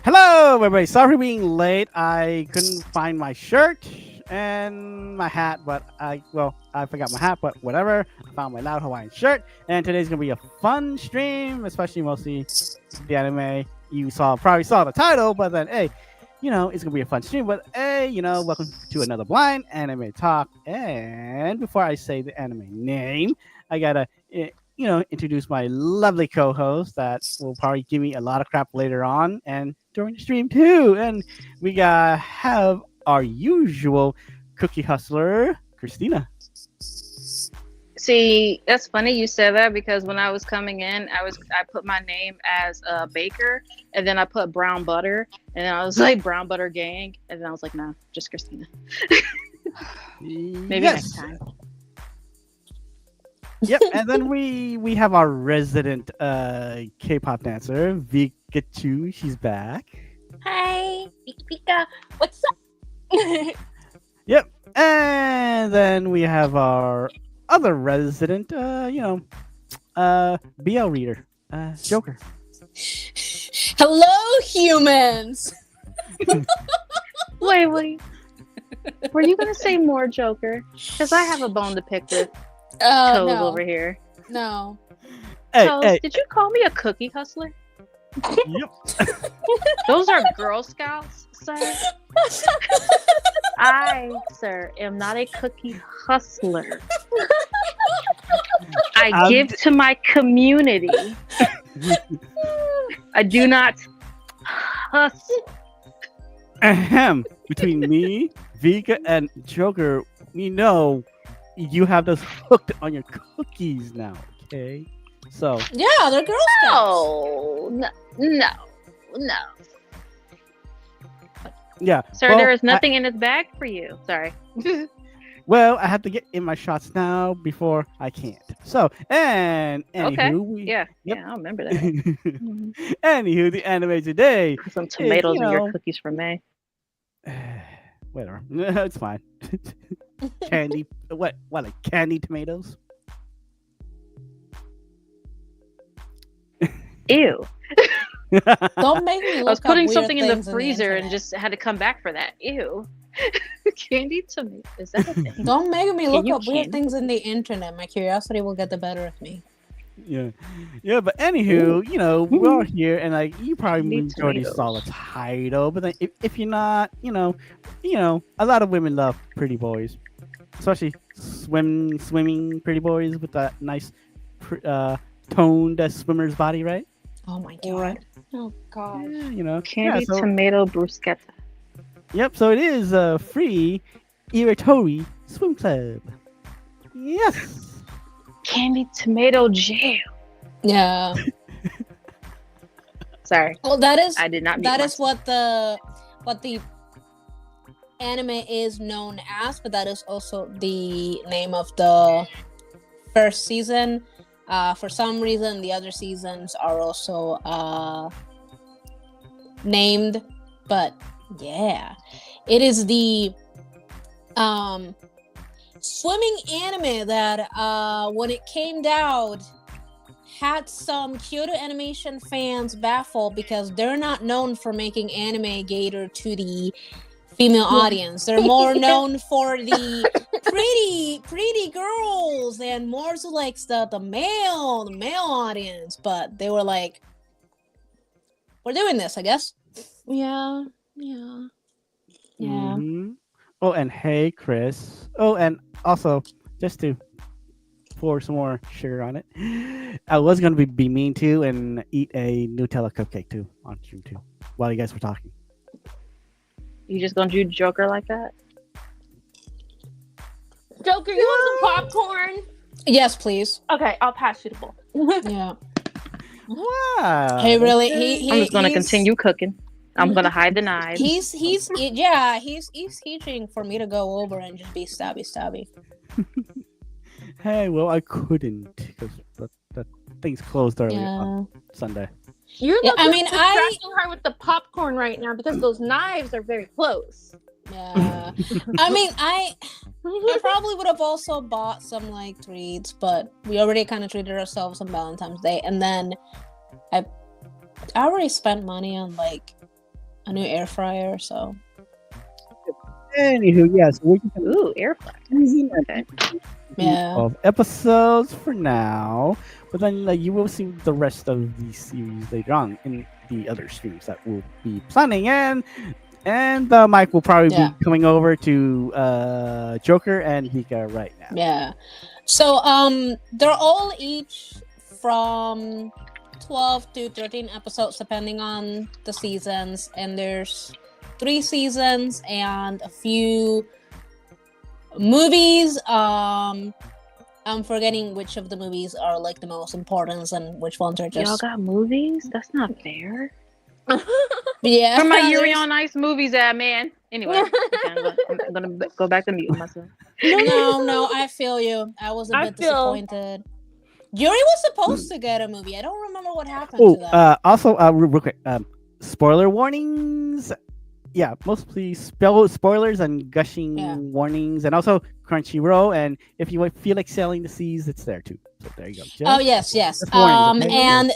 Hello, everybody. Sorry for being late. I couldn't find my shirt and my hat, but I forgot my hat, but whatever. I found my loud Hawaiian shirt, and today's gonna be a fun stream, especially mostly the anime. You probably saw the title, but then hey, it's gonna be a fun stream. But hey, welcome to another blind anime talk. And before I say the anime name, I gotta introduce my lovely co-host that will probably give me a lot of crap later on and during the stream too. And we gotta have our usual cookie hustler, Christina. See, that's funny you said that because when I was coming in, I put my name as a baker, and then I put brown butter, and then I was like brown butter gang, and then I was like, nah, just Christina. Maybe next time. Yep, and then we have our resident K-pop dancer, Pikachu. She's back. Hi, Pika. What's up? Yep, and then we have our other resident, BL reader, Joker. Hello, humans. Wait. Were you gonna say more Joker? Because I have a bone to pick with Toes no. over here. No. Toes, did you call me a cookie hustler? Yep. Those are Girl Scouts, sir. I, sir, am not a cookie hustler. I give to my community. I do not hustle. Ahem. Between me, Vika, and Joker, we know you have us hooked on your cookies now, okay? So Yeah, they're Girl Scouts. No. yeah. Sir, well, there is nothing in this bag for you. Sorry. Well, I have to get in my shots now before I can't. So, and anywho, Okay. Yeah, I remember that. anywho, the anime today. Put some tomatoes in your cookies for May. Whatever, it's fine. Candy, what, like candy tomatoes? Ew. Don't make me look I was putting up something in weird the things freezer and internet. just had to come back for that. Ew. Candy tomato. Is that a thing? Don't make me look you up weird candy? things in the internet. My curiosity will get the better of me. Yeah. But anywho, we're all here, and like you probably Candy already saw the title. But then, if you're not, a lot of women love pretty boys, especially swimming pretty boys with that nice, toned swimmer's body, right? Oh my god. Oh god. Yeah, Candy so, tomato bruschetta. Yep. So it is a free Iwatobi swim club. Yes. Candy tomato jam. Yeah. Sorry. Well, that is I did not mute that is myself. what the anime is known as, but that is also the name of the first season. For some reason, the other seasons are also named, but yeah, it is the swimming anime that when it came out had some Kyoto Animation fans baffled because they're not known for making anime cater to the female audience. They're more known for the pretty girls and more so like the male audience. But they were like, we're doing this, I guess. Yeah. Mm-hmm. Oh, and hey, Chris. Oh, and also, just to pour some more sugar on it, I was going to be mean too and eat a Nutella cupcake too on stream too while you guys were talking. You just gonna do Joker like that? Joker, you want some popcorn? Yes, please. Okay, I'll pass you the bowl. Yeah. Wow. Hey, really? I'm just gonna continue cooking. I'm gonna hide the knives. He's teaching for me to go over and just be stabby. Hey, well, I couldn't because that thing's closed early Yeah. on Sunday. You're Yeah, I I mean, distracting her with the popcorn right now because those knives are very close. Yeah. I mean, I probably would have also bought some like treats, but we already kind of treated ourselves on Valentine's Day, and then I already spent money on like a new air fryer. So Anywho, yeah, so we're just gonna Ooh, air fryer. squeeze in Okay. yeah, of episodes for now, but then you will see the rest of the series later on in the other streams that we'll be planning, and Mike will probably yeah, be coming over to Joker and Hika right now. yeah. So they're all each from 12 to 13 episodes depending on the seasons, and there's 3 seasons and a few movies. I'm forgetting which of the movies are like the most important and which ones are Y'all just got movies? That's not fair. yeah. Where my Yuri there's- on Ice movies at, man? Anyway, okay, I'm gonna go back to mute myself. No, I feel you. I was a I bit feel- disappointed. Yuri was supposed to get a movie. I don't remember what happened Oh, to that. also, real quick, spoiler warnings. Yeah, mostly spoilers and gushing Yeah. warnings, and also Crunchyroll. And if you feel like selling the seas, it's there too. So there you go. Oh yes. just warning, okay? And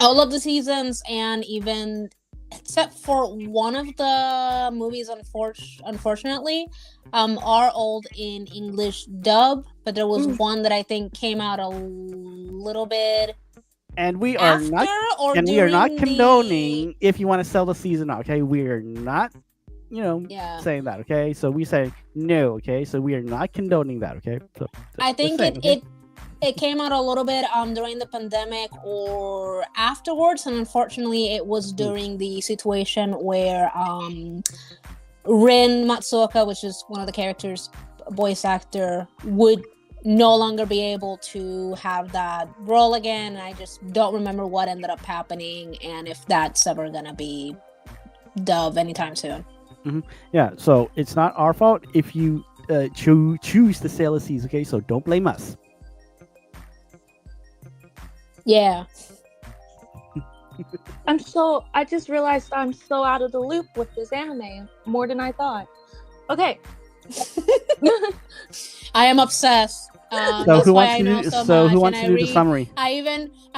all of the seasons, and even except for one of the movies, unfortunately, are old in English dub. But there was one that I think came out a little bit And we are after not, or and we are not during the- condoning if you want to sell the season. Okay, we are not, Yeah. saying that. Okay, so we say no. Okay, so we are not condoning that. Okay, so I think saying, okay? it came out a little bit during the pandemic or afterwards, and unfortunately it was during the situation where Rin Matsuoka, which is one of the characters, voice actor, would no longer be able to have that role again. And I just don't remember what ended up happening and if that's ever gonna be dub anytime soon. Yeah, so it's not our fault if you choose to sell the seas. Okay, so don't blame us. Yeah. I just realized I'm so out of the loop with this anime more than I thought. Okay. I am obsessed. So That's who why wants I to know do? so So much, who wants and to I do the read- summary? I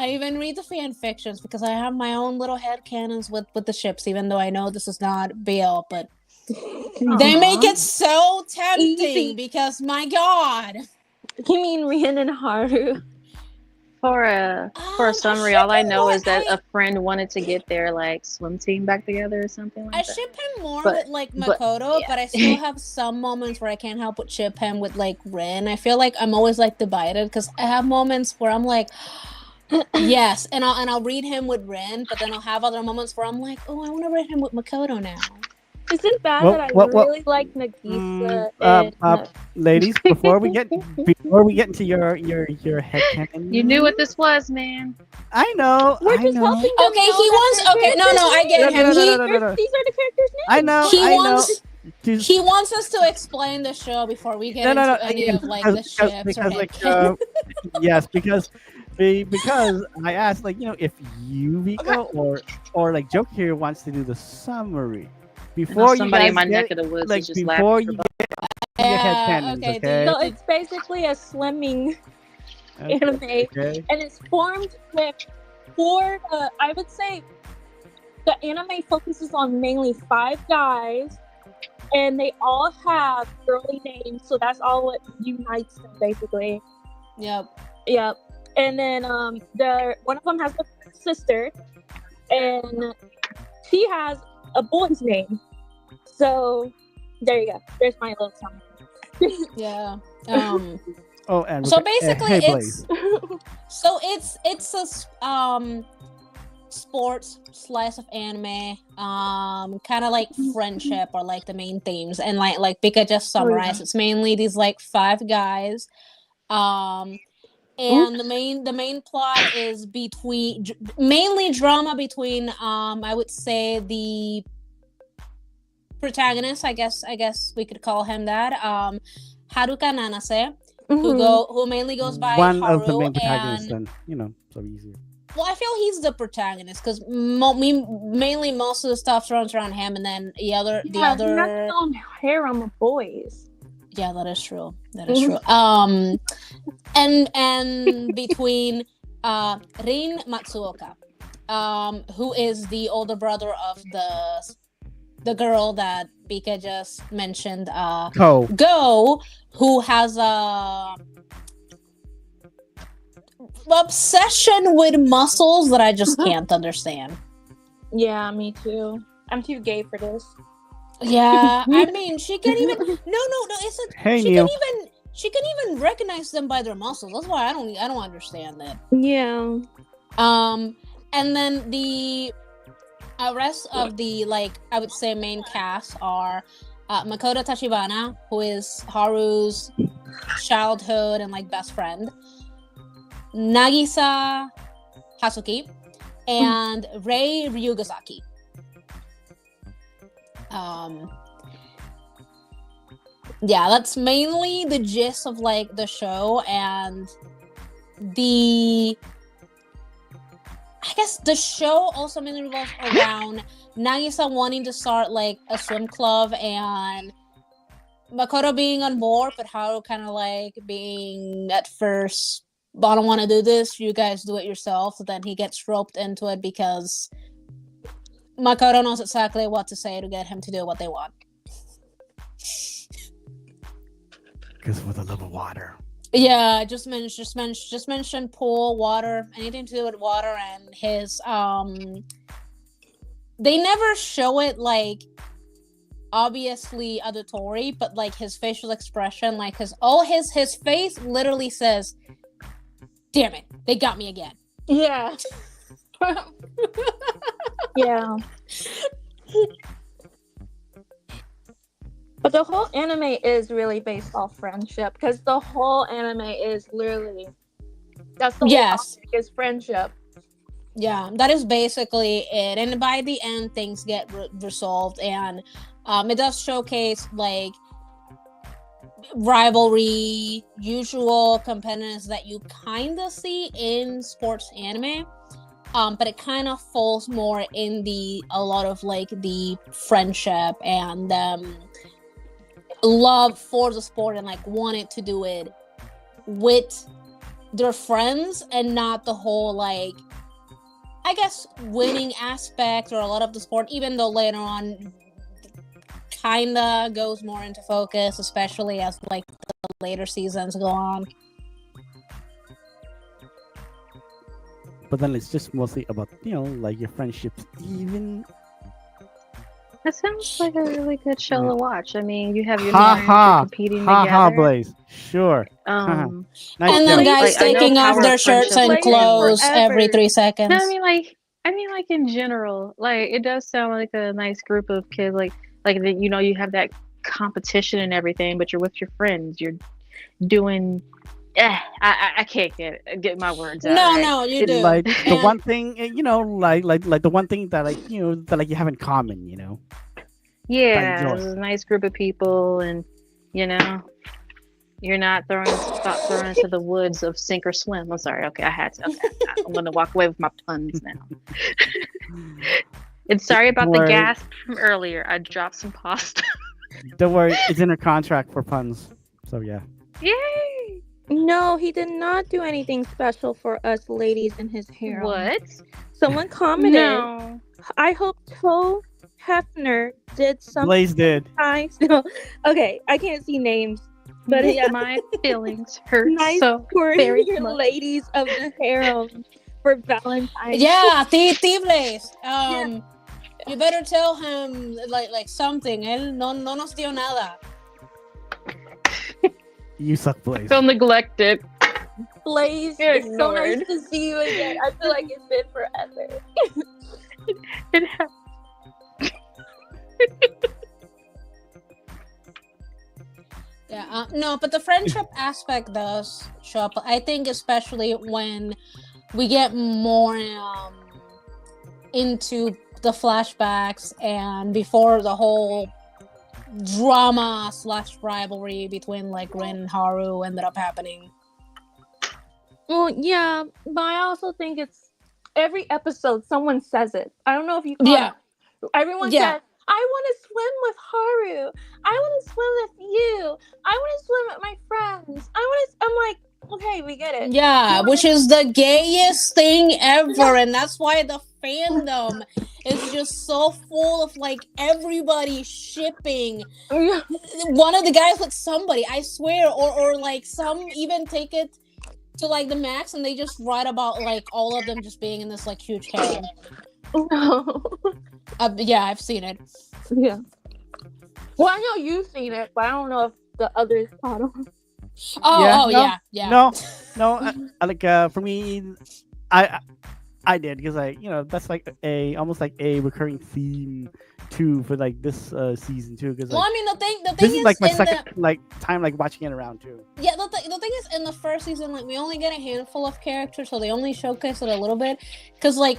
even read the fan fictions because I have my own little headcanons with the ships, even though I know this is not BL, but they make it so tempting Easy. because my god. You mean Rian and Haru? For a I summary, all I ship him know more- is that I- a friend wanted to get their like swim team back together or something I like that. ship him more But- with like but- Makoto, yeah. but I still have some moments where I can't help but ship him with like Rin. I feel like I'm always like divided because I have moments where I'm like, yes, and I'll read him with Rin, but then I'll have other moments where I'm like, oh, I want to read him with Makoto now. Is it bad Well, that I well, well, really like Nagisa? Ladies, before we get into your headcanon, You knew what this was, man. I know. We're I just know. helping them Okay, know he that wants. they're Okay, no, I get No, him. no, He no, no, no. These are the characters' names. I know. He I wants- know. Just- he wants us to explain the show before we get into any yeah, of like the ships or headcanons. yes, because I asked, like, if you, Vika, or like Joke here wants to do the summary You know, before you somebody guys in my get, neck of the woods like is just before laughing. you get your headcanons, okay, okay? So it's basically a slimming anime, Okay. and it's formed with I would say the anime focuses on mainly 5 guys, and they all have girly names, so that's all what unites them basically. Yep. Yep. And then one of them has a sister, and she has a boy's name. So there you go. There's my little summary. Yeah. Oh, and So Rebecca- basically, hey, it's Blaze. it's a sports slice of anime, kind of like friendship or like the main themes, and like Pika just summarized, it's mainly these like 5 guys, and the main plot is mainly drama between I would say the protagonist, I guess we could call him that, Haruka Nanase, who mainly goes by one Haru, of the main protagonists, and then so easier. well, I feel he's the protagonist because mainly most of the stuff runs around him, and then the other. Not on harem of boys. Yeah, that is true. That is true. And between Rin Matsuoka who is the older brother of the girl that Bika just mentioned, Co. Go, who has a obsession with muscles that I just can't understand. Yeah, me too. I'm too gay for this. Yeah, I mean, she can even no, it's like Hey, she Neil. she can even recognize them by their muscles. That's why I don't understand that. Yeah. And then the rest of the, like, I would say main cast are Makoto Tachibana, who is Haru's childhood and like best friend, Nagisa Hasuki, and Rei Ryugasaki. Yeah, that's mainly the gist of like the show, and I guess the show also mainly revolves around Nagisa wanting to start like a swim club and Makoto being on board, but Haru kind of like being at first, I don't want to do this, you guys do it yourself. So then he gets roped into it because Makoto knows exactly what to say to get him to do what they want. Because for the love of water. Yeah, just mention pool, water, anything to do with water, and his they never show it like obviously auditory, but like his facial expression, like his face literally says, "Damn it, they got me again." Yeah. Yeah. But the whole anime is really based off friendship, because the whole anime is literally, that's the whole topic, is friendship. Yeah, that is basically it. And by the end, things get resolved, and it does showcase like rivalry, usual competitiveness that you kind of see in sports anime. But it kind of falls more in a lot of like the friendship and love for the sport, and like wanted to do it with their friends and not the whole like, I guess, winning aspect or a lot of the sport, even though later on kinda goes more into focus, especially as like the later seasons go on. But then it's just mostly about, like your friendships. Even That sounds like a really good show to watch. I mean, you have your ha friends, ha you're competing ha together. Blaze. Sure. Um, Nice And then joke. guys like, I know taking off power their of shirts friendship, and like, clothes forever. every 3 seconds. No, I mean, like in general, like it does sound like a nice group of kids. Like that, you have that competition and everything, but you're with your friends. You're doing. I can't get my words out. Right? No, you do. Like the one thing, like the one thing that that like you have in common, Yeah, enjoy. it's a nice group of people, and you're not stop throwing into the woods of sink or swim. I'm sorry. Okay, I had to. Okay, I'm gonna walk away with my puns now. And sorry about the gasp from earlier. I dropped some pasta. Don't worry, it's in a contract for puns. So yeah. Yay! No, he did not do anything special for us ladies in his harem. What? Someone commented. No. I hope Toe Hefner did something. Blaze did. Nice. Okay, I can't see names, but yeah, My feelings hurt nice so for very your much. ladies of the harem for Valentine's. Yeah, Blaze. You better tell him like something. Él no nos dio nada. You suck, Blaze. Feel neglected. Blaze, You're it's so nice ignored. to see you again. I feel like it's been forever. It Yeah, no, but the friendship aspect does show up. I think especially when we get more into the flashbacks and before the whole drama / rivalry between like Rin and Haru ended up happening. Well, yeah, but I also think it's every episode someone says it. I don't know if you caught Yeah. it. Everyone says, I want to swim with Haru. I want to swim with you. I want to swim with my friends. I'm like, Okay, we get it. Yeah, which is the gayest thing ever, and that's why the fandom is just so full of like everybody shipping one of the guys with somebody, I swear, or like some even take it to like the max and they just write about like all of them just being in this like huge harem. No. Yeah, I've seen it. Yeah. Well, I know you've seen it, but I don't know if the others caught on. Yeah. No, I like for me, I did because that's like almost like a recurring theme too for like this season too. Because Well, I mean, the thing this is is like my in second like time like watching it around too. Yeah, the thing is, in the first season, like we only get a handful of characters, so they only showcase it a little bit. Because like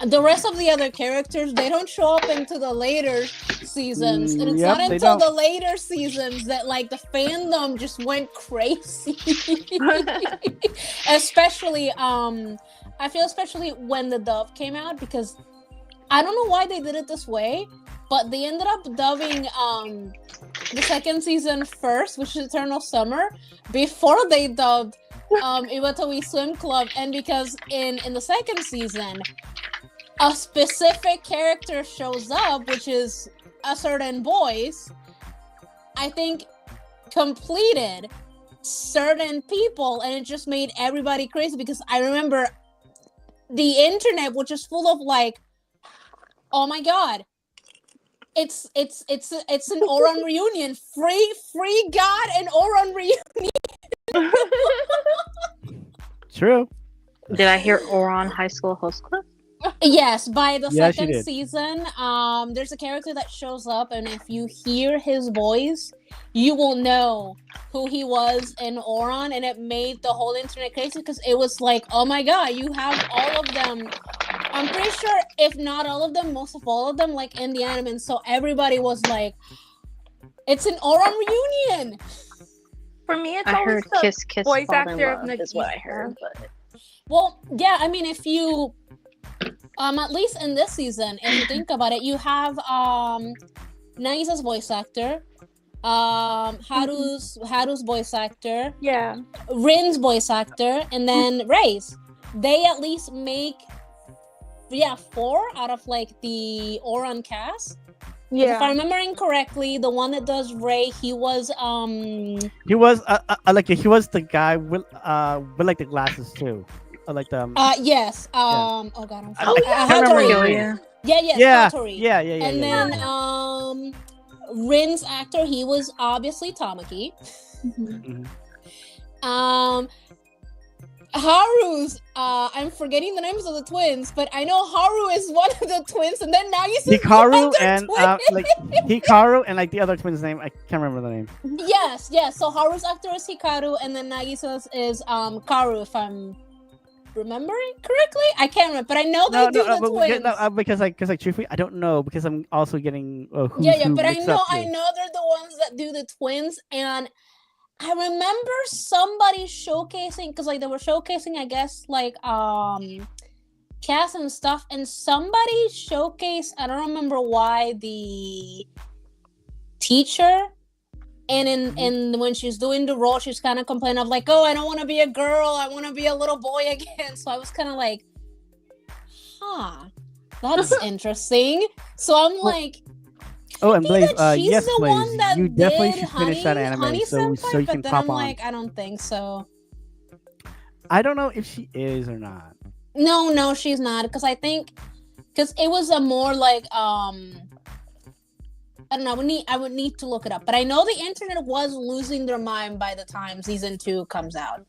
the rest of the other characters, they don't show up into the later seasons, and it's Yep, not they until don't. the later seasons that like the fandom just went crazy. Especially, I feel especially when the dub came out, because I don't know why they did it this way, but they ended up dubbing the second season first, which is Eternal Summer, before they dubbed Iwatobi Swim Club. And because in the second season, a specific character shows up, which is a certain voice, I think completed certain people, and it just made everybody crazy. Because I remember the internet, which is full of like, oh my god, it's an Oran reunion, free God and Oran reunion. True. Did I hear Oron High School Host Club? Yes, by the Yes, you second did. season, there's a character that shows up, and if you hear his voice, you will know who he was in Oron, and it made the whole internet crazy because it was like, oh my god, you have all of them. I'm pretty sure, if not all of them, most of all of them, like in the anime. And so everybody was like, it's an Oron reunion. For me, it's I always heard the Kiss Kiss voice Fall in actor of Love is what I Nagisa. heard. But Well, yeah, I mean, if you, at least in this season, if you think about it, you have Nagisa's voice actor, Haru's voice actor, Yeah. Rin's voice actor, and then Ray's. They at least make 4 out of like the Oran cast. If I'm remembering correctly, the one that does Ray, he was He was he was the guy with like the glasses too. Like the yes. Oh god, I can't remember his name. Yeah, Satori. Yeah. And then Rin's actor, he was obviously Tamaki. Haru's I'm forgetting the names of the twins, but I know Haru is one of the twins, and then Nagisa's Hikaru the and other twin. like Hikaru and like the other twin's name, I can't remember the name. Yes. So Haru's actor is Hikaru, and then Nagisa's is Karu, if I'm remembering correctly. I can't remember, but I know they do the twins. Because truthfully, I don't know, because I'm also getting who's Yeah, who but I mixed know up here. they're the ones that do the twins, and I remember somebody showcasing, because like they were showcasing, I guess, like cast and stuff, and somebody showcased, I don't remember why, the teacher, and in when she's doing the role, she's kind of complaining of like, oh, I don't want to be a girl, I want to be a little boy again. So I was kind of like, that's interesting. So I'm like, Oh, and Blaze, she's yes, the Blaze, one that you definitely did should finish that anime Honey so Senpai, you can but then pop I'm on. like, I don't think so. I don't know if she is or not. No, she's not, because I think it was a more like I don't know. I would need to look it up, but I know the internet was losing their mind by the time season 2 comes out.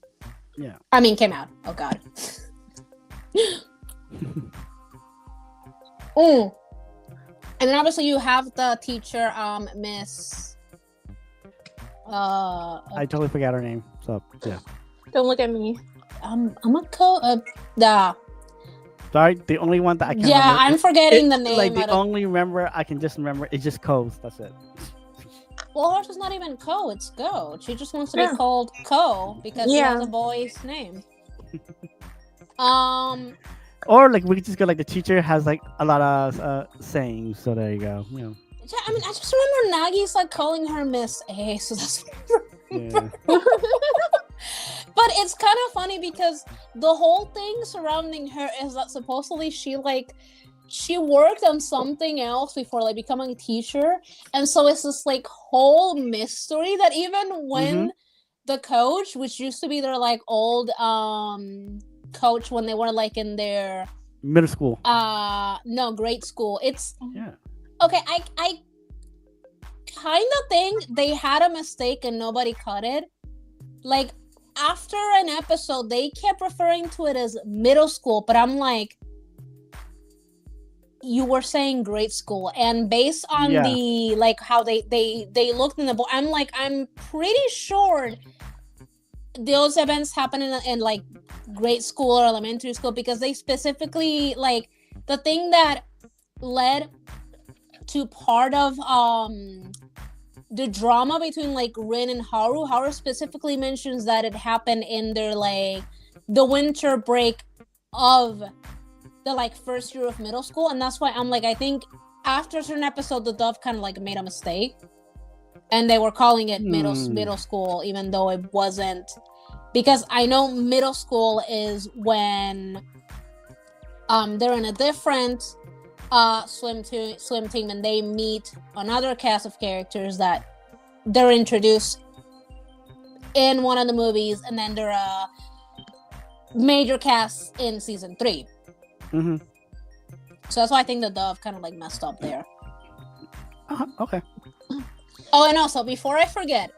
Yeah. I mean, came out. Oh god. And then obviously you have the teacher, Miss. I totally forgot her name. So yeah. Don't look at me. I'm a Sorry, the only one that I can remember. I'm forgetting the name. Like the only remember I can just remember is just Co's. That's it. Well, hers is not even Ko, it's Go. She just wants to be called Ko because she has a boy's name. Or like we could just go like the teacher has like a lot of sayings. So there you go. You know. Yeah, I mean, I just remember Nagi's like calling her Miss A, so that's. Yeah. But But it's kind of funny because the whole thing surrounding her is that supposedly she worked on something else before like becoming a teacher, and so it's this like whole mystery that even when the coach, which used to be their like old coach when they were like in their middle school, no, grade school, it's yeah, okay, I kind of think they had a mistake and nobody caught it. Like after an episode they kept referring to it as middle school, but I'm like, you were saying grade school, and based on the like how they looked in the book, I'm like, I'm pretty sure those events happen in like grade school or elementary school, because they specifically like the thing that led to part of the drama between like Rin and Haru specifically mentions that it happened in their like the winter break of the like first year of middle school, and that's why I'm like, I think after a certain episode the dub kind of like made a mistake and they were calling it middle school, even though it wasn't, because I know middle school is when they're in a different swim team and they meet another cast of characters that they're introduced in one of the movies, and then they're a major cast in season 3. So that's why I think the dove kind of like messed up there. Okay. Oh, and also before I forget,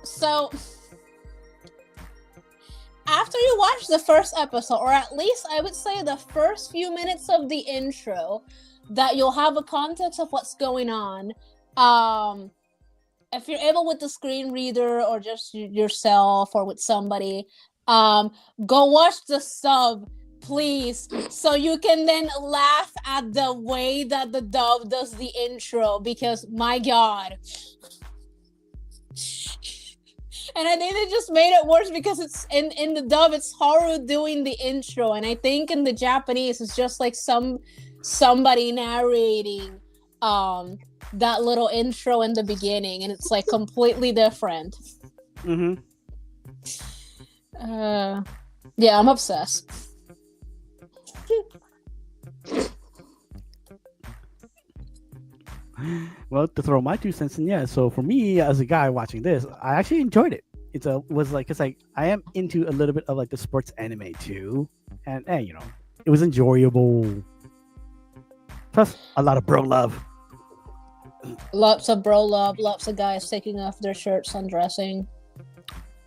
so after you watch the first episode, or at least I would say the first few minutes of the intro, that you'll have a context of what's going on. If you're able with the screen reader or just yourself or with somebody, go watch the sub, please, so you can then laugh at the way that the dub does the intro, because my god. And I think they just made it worse because it's in the dub it's Haru doing the intro, and I think in the Japanese it's just like somebody narrating that little intro in the beginning, and it's like completely different. Yeah, I'm obsessed. Well, to throw my 2 cents in, yeah. So for me, as a guy watching this, I actually enjoyed it. It's like I am into a little bit of like the sports anime too, and you know, it was enjoyable. Plus, a lot of bro love. Lots of bro love. Lots of guys taking off their shirts, undressing.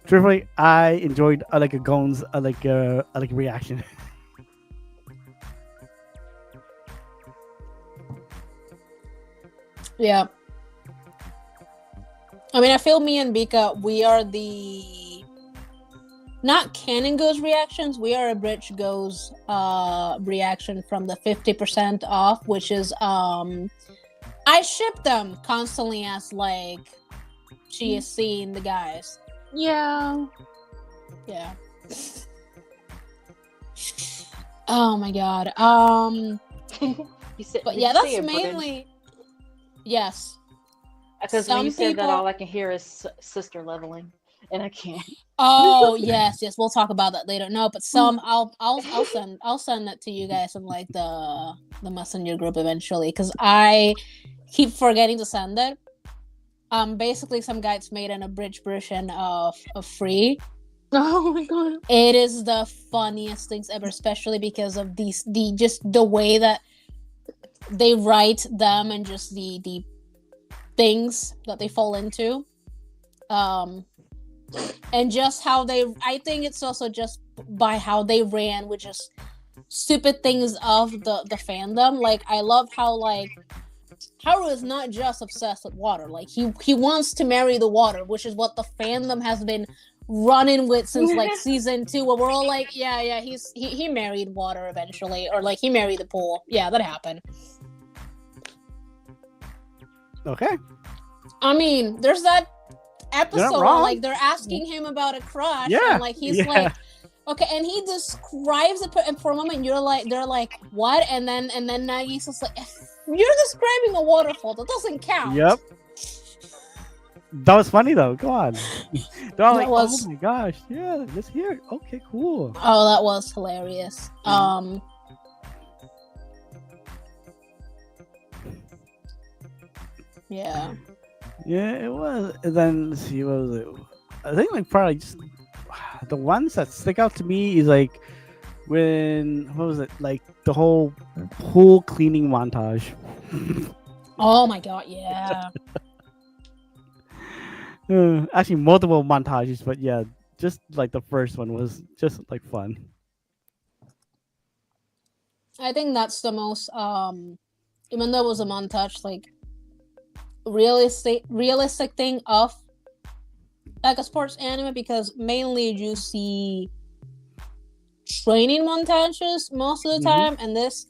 Truthfully, I enjoyed like a Gon's reaction. Yeah. I mean, I feel me and Bika, we are the not Canon Goes reactions, we are a Bridge Goes reaction from the 50% off, which is I ship them constantly as like she is seeing the guys. Yeah. Yeah. Oh my god. You said, but yeah, that's mainly yes. Because when you said that, all I can hear is sister leveling, and I can't. Oh yes, we'll talk about that later. No, but some I'll send that to you guys in like the messenger group eventually, because I keep forgetting to send it. Basically some guys made an abridged version of Free. Oh my god. It is the funniest things ever, especially because of the way that they write them and just the things that they fall into. And just how I think it's also just by how they ran with just stupid things of the fandom. Like, I love how, like, Haru is not just obsessed with water. Like, he wants to marry the water, which is what the fandom has been running with since, like, season 2, where we're all like, yeah, he married water eventually, or, like, he married the pool. Yeah, that happened. Okay. I mean, there's that episode where, like, they're asking him about a crush, and like he's like, okay, and he describes it, and for a moment they're like, what? And then Nagisa's like, you're describing a waterfall, that doesn't count. Yep. That was funny though. Go on. They're all That like, was- "Oh my gosh, yeah, let's hear it." Okay, cool. Oh, that was hilarious. Yeah. Yeah, it was. And then let's see, what was it? I think like probably just the ones that stick out to me is like when what was it? Like the whole pool cleaning montage. Oh my god, yeah. Actually, multiple montages, but yeah, just like the first one was just like fun. I think that's the most even though it was a montage, like realistic thing of like a sports anime, because mainly you see training montages most of the time, and this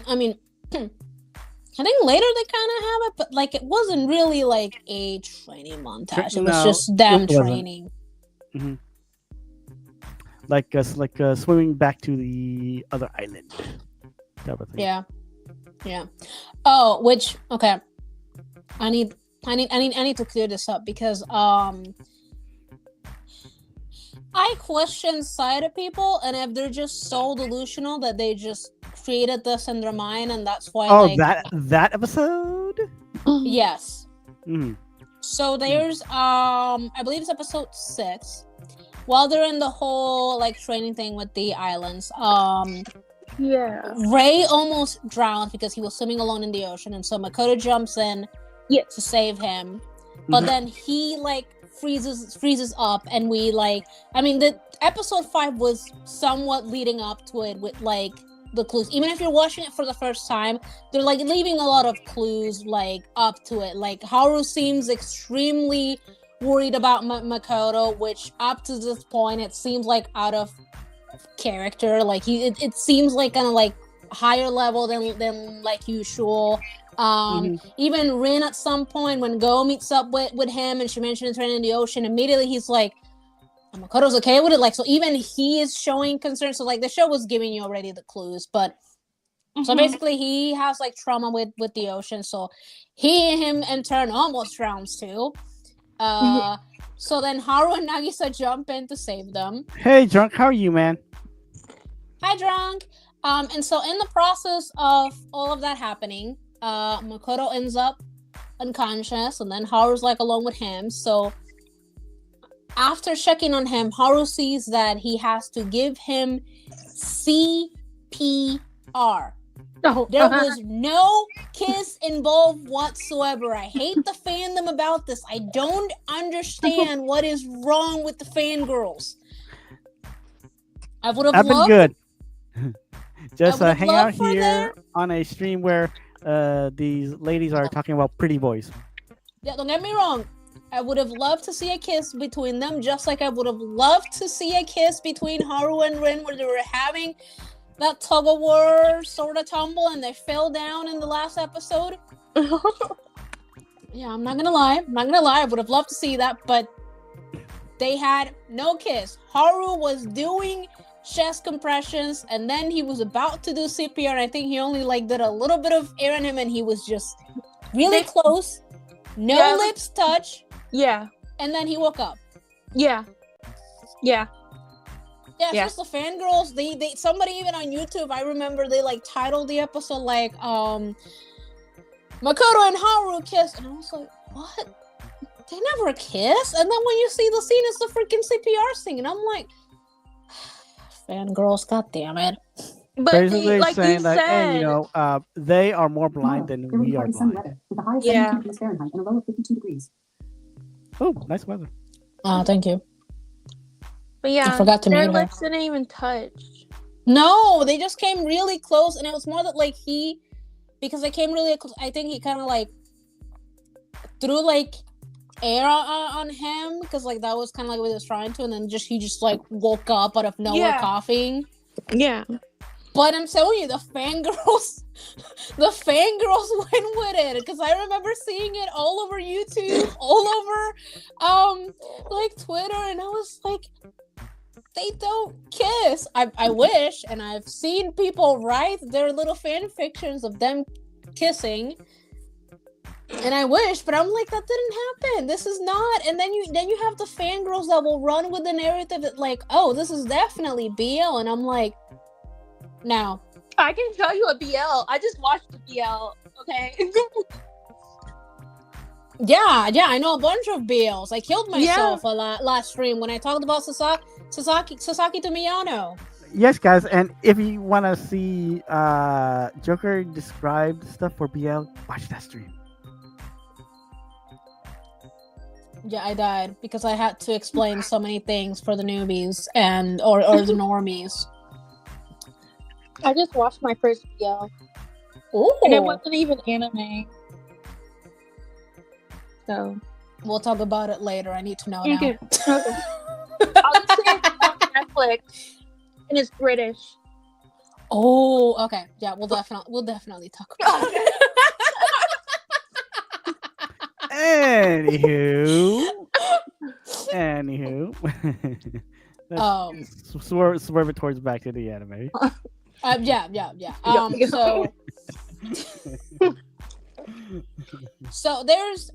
I mean I think later they kind of have it, but like it wasn't really like a training montage. It was No, just them it wasn't. training. Like swimming back to the other island. Type of thing. Yeah. Oh, which okay. I need to clear this up because I question sighted people, and if they're just so delusional that they just created this in their mind, and that's why. Oh, like, that episode. Yes. Mm-hmm. So there's I believe it's episode 6. While they're in the whole like training thing with the islands, Yeah. Ray almost drowned because he was swimming alone in the ocean, and so Makoto jumps in to save him. But then he like freezes up, and we like, I mean, the episode 5 was somewhat leading up to it with like the clues. Even if you're watching it for the first time, they're like leaving a lot of clues like up to it. Like Haru seems extremely worried about Makoto, which up to this point it seems like out of character. Like it seems like kind of like higher level than like usual. Even Rin at some point when Go meets up with him and she mentions training in the ocean, immediately he's like, Makoto's okay with it. Like, so even he is showing concern. So like the show was giving you already the clues, but so basically he has like trauma with the ocean. So him in turn almost drowns too. So then Haru and Nagisa jump in to save them. Hey, Drunk, how are you, man? Hi, Drunk. And so in the process of all of that happening, Makoto ends up unconscious, and then Haru's like alone with him. So after checking on him, Haru sees that he has to give him CPR. Oh, There was no kiss involved whatsoever. I hate the fandom about this. I don't understand what is wrong with the fangirls. I've been good. Just hang out loved for here on a stream where these ladies are talking about pretty boys. Yeah, don't get me wrong. I would have loved to see a kiss between them, just like I would have loved to see a kiss between Haru and Rin, where they were having that tug of war sort of tumble and they fell down in the last episode. Yeah, I'm not gonna lie. I would have loved to see that, but they had no kiss. Haru was doing chest compressions, and then he was about to do CPR, and I think he only like did a little bit of air in him, and he was just really close. No lips touch. Yeah. And then he woke up. Yeah. It's just the fangirls. They somebody even on YouTube, I remember they like titled the episode like Makoto and Haru kiss, and I was like, what? They never kiss? And then when you see the scene, it's the freaking CPR scene, and I'm like, fangirls, god damn it. But basically like saying you that, said, hey, they are more blind than we are blind. Weather, with a high of Yeah. 72 degrees Fahrenheit and a low of 52 degrees. Oh, nice weather. Thank you. but yeah, I forgot to their mute her. lips didn't even touch. No, they just came really close, and it was more that like because they came really close, I think he kind of like threw like air on him, because like that was kind of like what he was trying to, and then he just like woke up out of nowhere coughing. Yeah. But I'm telling you, the fangirls went with it, because I remember seeing it all over YouTube, all over like Twitter, and I was like, they don't kiss. I wish, and I've seen people write their little fan fictions of them kissing. And I wish, but I'm like, that didn't happen. This is not. And then you have the fangirls that will run with the narrative that like, oh, this is definitely BL, and I'm like, no. I can show you a BL. I just watched the BL. Okay. Yeah, I know a bunch of BLs. I killed myself a lot last stream when I talked about Sasaki Tomiyano. Yes, guys, and if you want to see Joker describe stuff for BL, watch that stream. Yeah, I died because I had to explain so many things for the newbies and or the normies. I just watched my first BL. Ooh. And it wasn't even anime. So We'll talk about it later. I need to know now. okay. I'll just say it's on Netflix and it's British. Oh, okay. Yeah, we'll definitely talk about it. Anywho, let's swerve it towards back to the anime. So there's,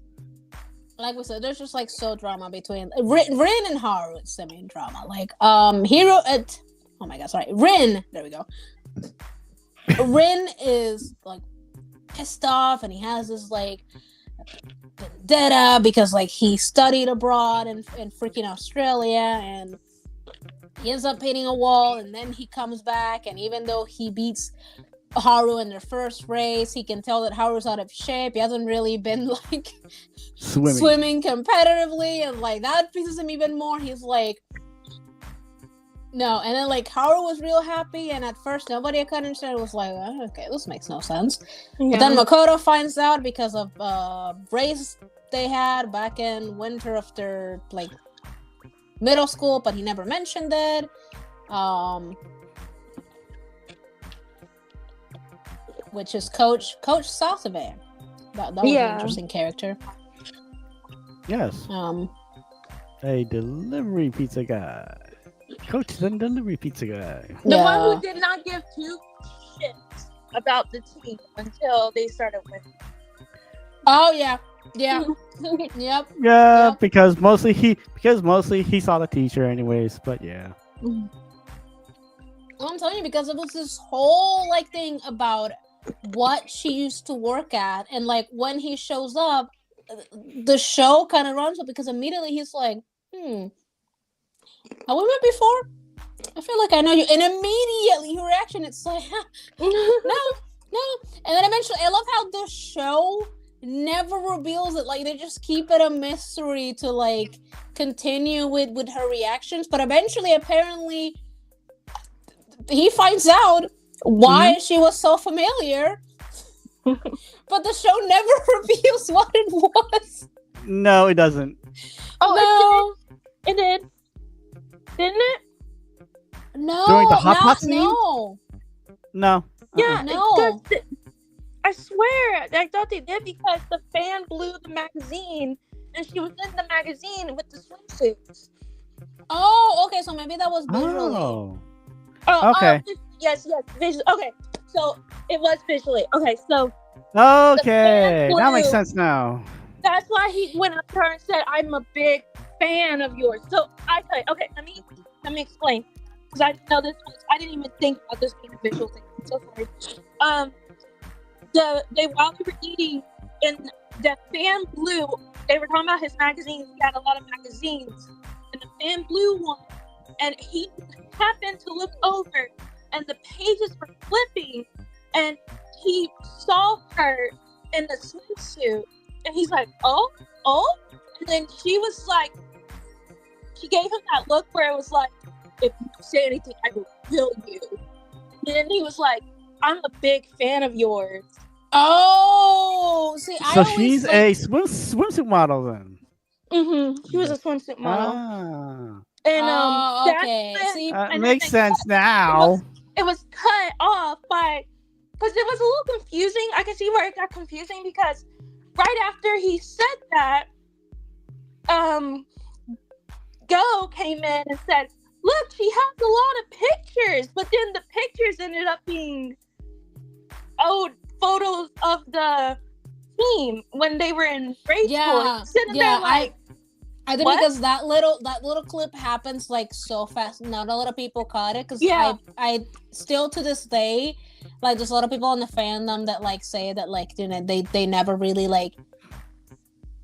like we said, there's just like so drama between Rin and Haru. It's the main drama. Like Rin. There we go. Rin is like pissed off, and he has this like vendetta because like he studied abroad in freaking Australia, and he ends up painting a wall, and then he comes back, and even though he beats Haru in their first race, he can tell that Haru's out of shape. He hasn't really been like swimming competitively, and like that pisses him even more. He's like, no. And then like Haru was real happy, and at first nobody could understand. It was like, oh, okay, this makes no sense. Yeah. But then Makoto finds out because of race they had back in winter of their like middle school, but he never mentioned it. Which is Coach Sasave. That was an interesting character. Yes. A delivery pizza guy. Coach the delivery pizza guy. The one who did not give two shits about the team until they started winning. Oh yeah. Yep. Yeah, because mostly he saw the teacher anyways, but yeah. Well, I'm telling you, because it was this whole like thing about what she used to work at, and like when he shows up, the show kind of runs up because immediately he's like, have we met before? I feel like I know you. And immediately your reaction, it's like, no. And then eventually, I love how the show never reveals it. Like they just keep it a mystery to like continue with her reactions. But eventually, apparently, he finds out why she was so familiar. But the show never reveals what it was. No, it doesn't. Oh, no. It did. Didn't it? No. During the hot pot scene? No. Yeah, no. I swear, I thought they did because the fan blew the magazine, and she was in the magazine with the swimsuits. Oh, okay. So maybe that was visually. Oh, okay. Yes, visually. Okay, so it was visually. Okay, so. Okay, that makes sense now. That's why he went up to her and said, "I'm a big fan of yours." So I tell you, okay, let me explain, because I didn't know this. I didn't even think about this being a visual thing. I'm so sorry. While they were eating, and the fan blew. They were talking about his magazines. He had a lot of magazines, and the fan blew one, and he happened to look over, and the pages were flipping, and he saw her in the swimsuit, and he's like, oh, and then she was like, she gave him that look where it was like, if you say anything, I will kill you. And then he was like, I'm a big fan of yours. Oh, see, so she's a swimsuit model then. She was a swimsuit model. And okay, see, makes sense now. It was cut off by, because it was a little confusing. I can see where it got confusing, because right after he said that, Go came in and said, look, she has a lot of pictures, but then the pictures ended up being old photos of the team when they were in grade school. Yeah, Sitting yeah. there like, I think what? because that little clip happens like so fast. Not a lot of people caught it because Yeah. I still to this day, like there's a lot of people in the fandom that like say that like they never really like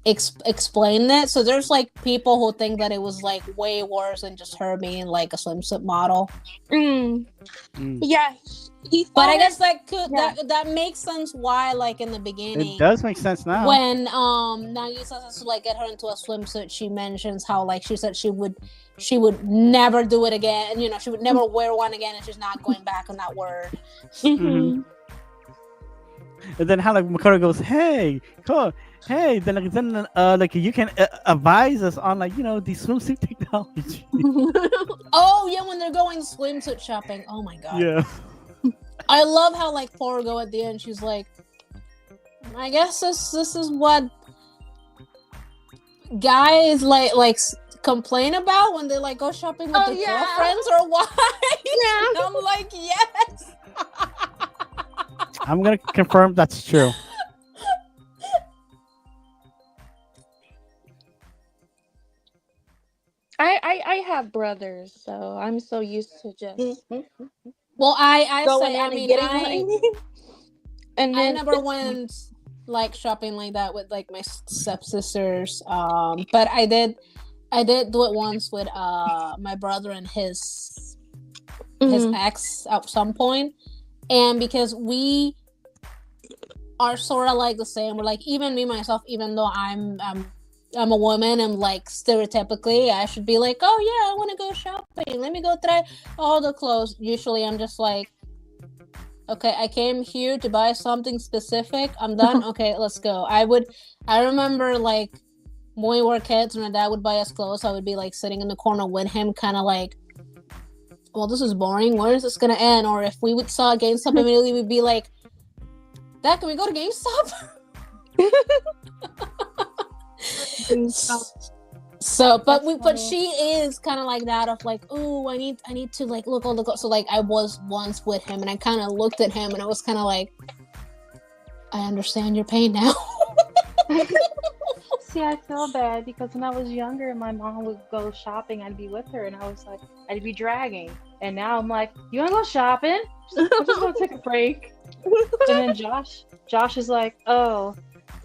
explain it. So there's like people who think that it was like way worse than just her being like a swimsuit model. Yeah, he But I thought guess that could Yeah. that makes sense why like in the beginning It does make sense now. when Nagisa has to like get her into a swimsuit, she mentions how like she said she would never do it again, and you know she would never wear one again, and she's not going back on that word. Mhm. And then how like Makoto goes, hey, cool. Hey, then like you can advise us on like the swimsuit technology. Oh yeah, when they're going swimsuit shopping. Oh my god. Yeah. I love how like Porgo at the end she's like, I guess this is what guys like complain about when they like go shopping with their girlfriends or wives. Yeah. And I'm like, yes. I'm gonna confirm that's true. I have brothers, so I'm so used to just Well, I going say, in I and mean, getting I mine. And I then never went like shopping like that with like my stepsisters. But I did do it once with my brother and his ex at some point, and because we are sort of like the same. We're like, even me myself, even though I'm a woman, and like stereotypically I should be like, oh yeah, I want to go shopping, let me go try all the clothes. Usually I'm just like, okay, I came here to buy something specific, I'm done. Okay, let's go. I remember like when we were kids, when my dad would buy us clothes, I would be like sitting in the corner with him, kind of like, well, this is boring, where is this gonna end? Or if we would saw a GameStop, immediately we'd be like, Dad, can we go to GameStop? So, but she is kind of like that of like, oh, I need to like look all the clothes. So like I was once with him, and I kind of looked at him, and I was kind of like, I understand your pain now. See, I feel bad because when I was younger, my mom would go shopping. I'd be with her, and I was like, I'd be dragging. And now I'm like, you wanna go shopping? I'm just gonna take a break. And then Josh is like, oh,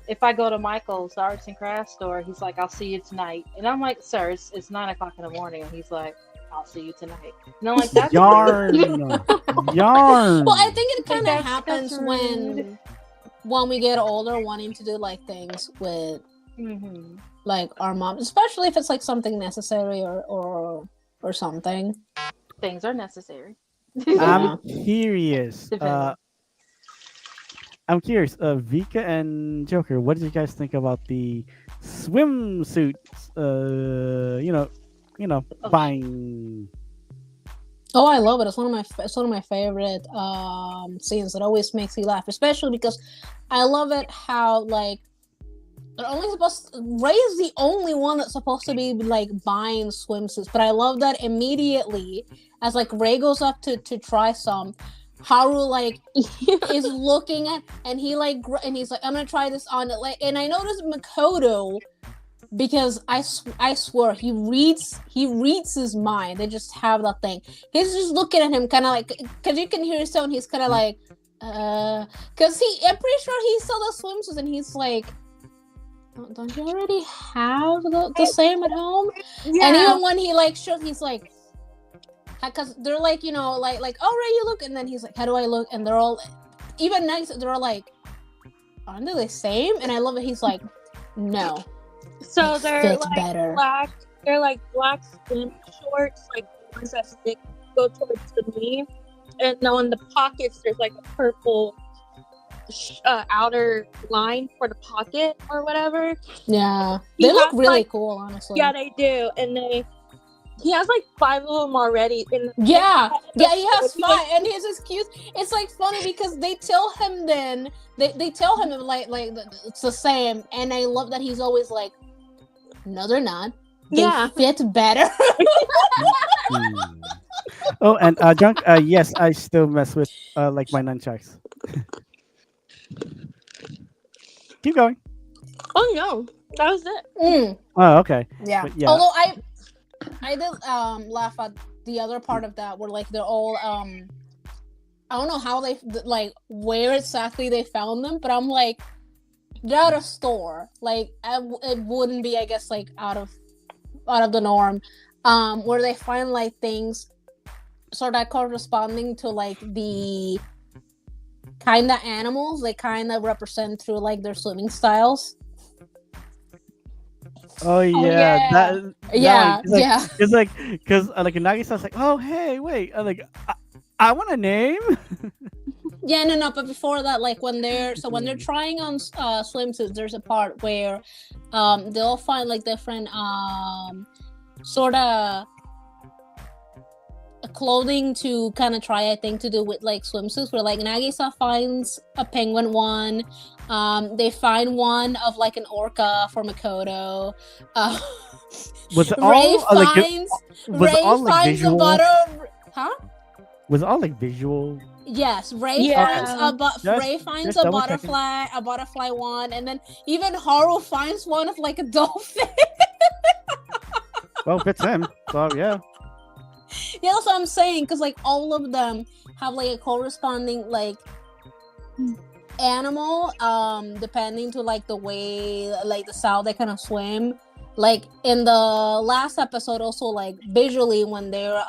if I go to Michael's, the arts and crafts store, he's like, I'll see you tonight. And I'm like, sir, it's 9:00 in the morning. And he's like, I'll see you tonight. And I'm like, that's Yarn. Yarn. Well, I think it kind of that's happens rude. when we get older, wanting to do like things with Mm-hmm. like our mom, especially if it's like something necessary or something. Things are necessary. I'm curious. Depending. I'm curious. Vika and Joker, what did you guys think about the swimsuits? Buying. Oh, I love it. It's one of my favorite scenes. It always makes me laugh, especially because I love it how like they're only Ray is the only one that's supposed to be like buying swimsuits, but I love that immediately as like Ray goes up to try some, Haru like is looking at, and he's like, I'm gonna try this on it, like, and I noticed Makoto, because I swear he reads his mind. They just have that thing. He's just looking at him, kind of like, because you can hear his tone. He's kind of like, because I'm pretty sure he saw the swimsuits, and he's like, don't you already have the same at home? Yeah. And even when he like shows, he's like, because they're like, like, oh Ray, you look, and then he's like, how do I look? And they're all, even nice, they're all like, aren't they the same? And I love it. He's like, no. So They they're fit like better. black. They're like black swim shorts, like the ones that go towards the knee, and on the pockets there's like a purple outer line for the pocket or whatever. Yeah, He they look has, really like- cool, honestly. Yeah, they do, and he has like 5 of them already. Yeah, he has 5, and his excuse. It's like funny because they tell him then they tell him like it's the same, and I love that he's always like, no, they're not. They fit better. Oh, and junk. Yes, I still mess with like my nunchucks. Keep going. Oh no, that was it. Oh, okay. Yeah. But yeah. Although I did laugh at the other part of that where like they're all I don't know how they like where exactly they found them, but I'm like they're at a store. Like it wouldn't be, I guess, like out of the norm. Where they find like things sort of corresponding to like the kind of animals they kind of represent through like their swimming styles. Oh yeah, yeah. that Yeah, one, it's like, yeah. It's like because like Nagisa's like, oh hey, wait, I want a name. Yeah, no, but before that, like when they're trying on swimsuits, there's a part where they'll find like different sort of clothing to kind of try, I think, to do with like swimsuits, where like Nagisa finds a penguin one, they find one of like an orca for Makoto. Was it Ray all like finds was it all like finds a visual? butter, huh? Was it all like visual? Yes, Ray Yeah. finds Just- Ray finds just a double checking. butterfly one, and then even Haru finds one of like a dolphin. Well, fits him. So yeah. Yeah, that's what I'm saying, because like all of them have like a corresponding like animal, depending to like the way, like the style they kind of swim. Like in the last episode, also like visually when they're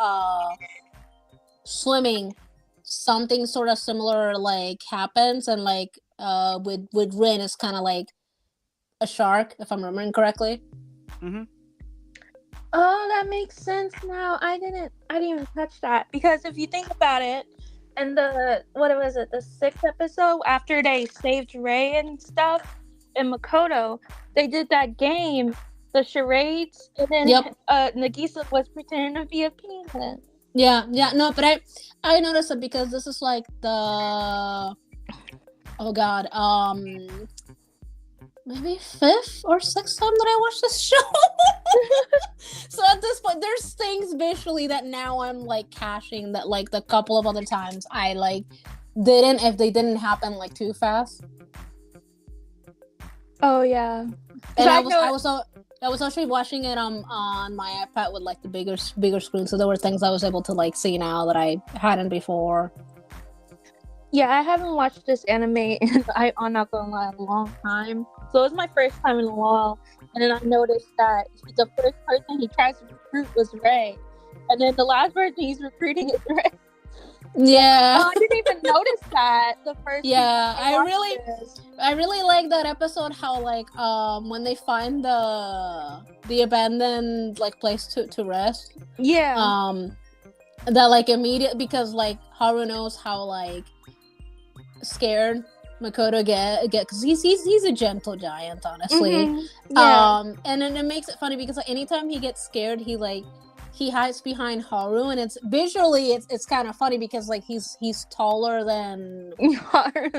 swimming, something sort of similar like happens, and like with Rin it's kind of like a shark, if I'm remembering correctly. Mm-hmm. Oh, that makes sense now. I didn't even touch that, because if you think about it, in the what was it, the 6th episode, after they saved Ray and stuff in Makoto, they did that game, the charades, and then Yep. Nagisa was pretending to be a penguin. Yeah, no, but I noticed it because this is like the maybe 5th or 6th time that I watched this show. So at this point, there's things visually that now I'm like caching that like the couple of other times I like didn't, if they didn't happen like too fast. Oh yeah. And I I was actually watching it on my iPad with like the bigger screen, so there were things I was able to like see now that I hadn't before. Yeah, I haven't watched this anime in, I'm not gonna lie, a long time. So it was my first time in a while. And then I noticed that the first person he tries to recruit was Ray. And then the last person he's recruiting is Ray. Yeah. Oh, I didn't even notice that the first Yeah, time watched this. I really like that episode, how like when they find the abandoned like place to rest. Yeah. That like immediate, because like Haru knows how like scared Makoto get because he's a gentle giant, honestly. Mhm. Yeah. And then it makes it funny because like anytime he gets scared, he hides behind Haru, and it's visually it's kind of funny because like he's taller than Haru.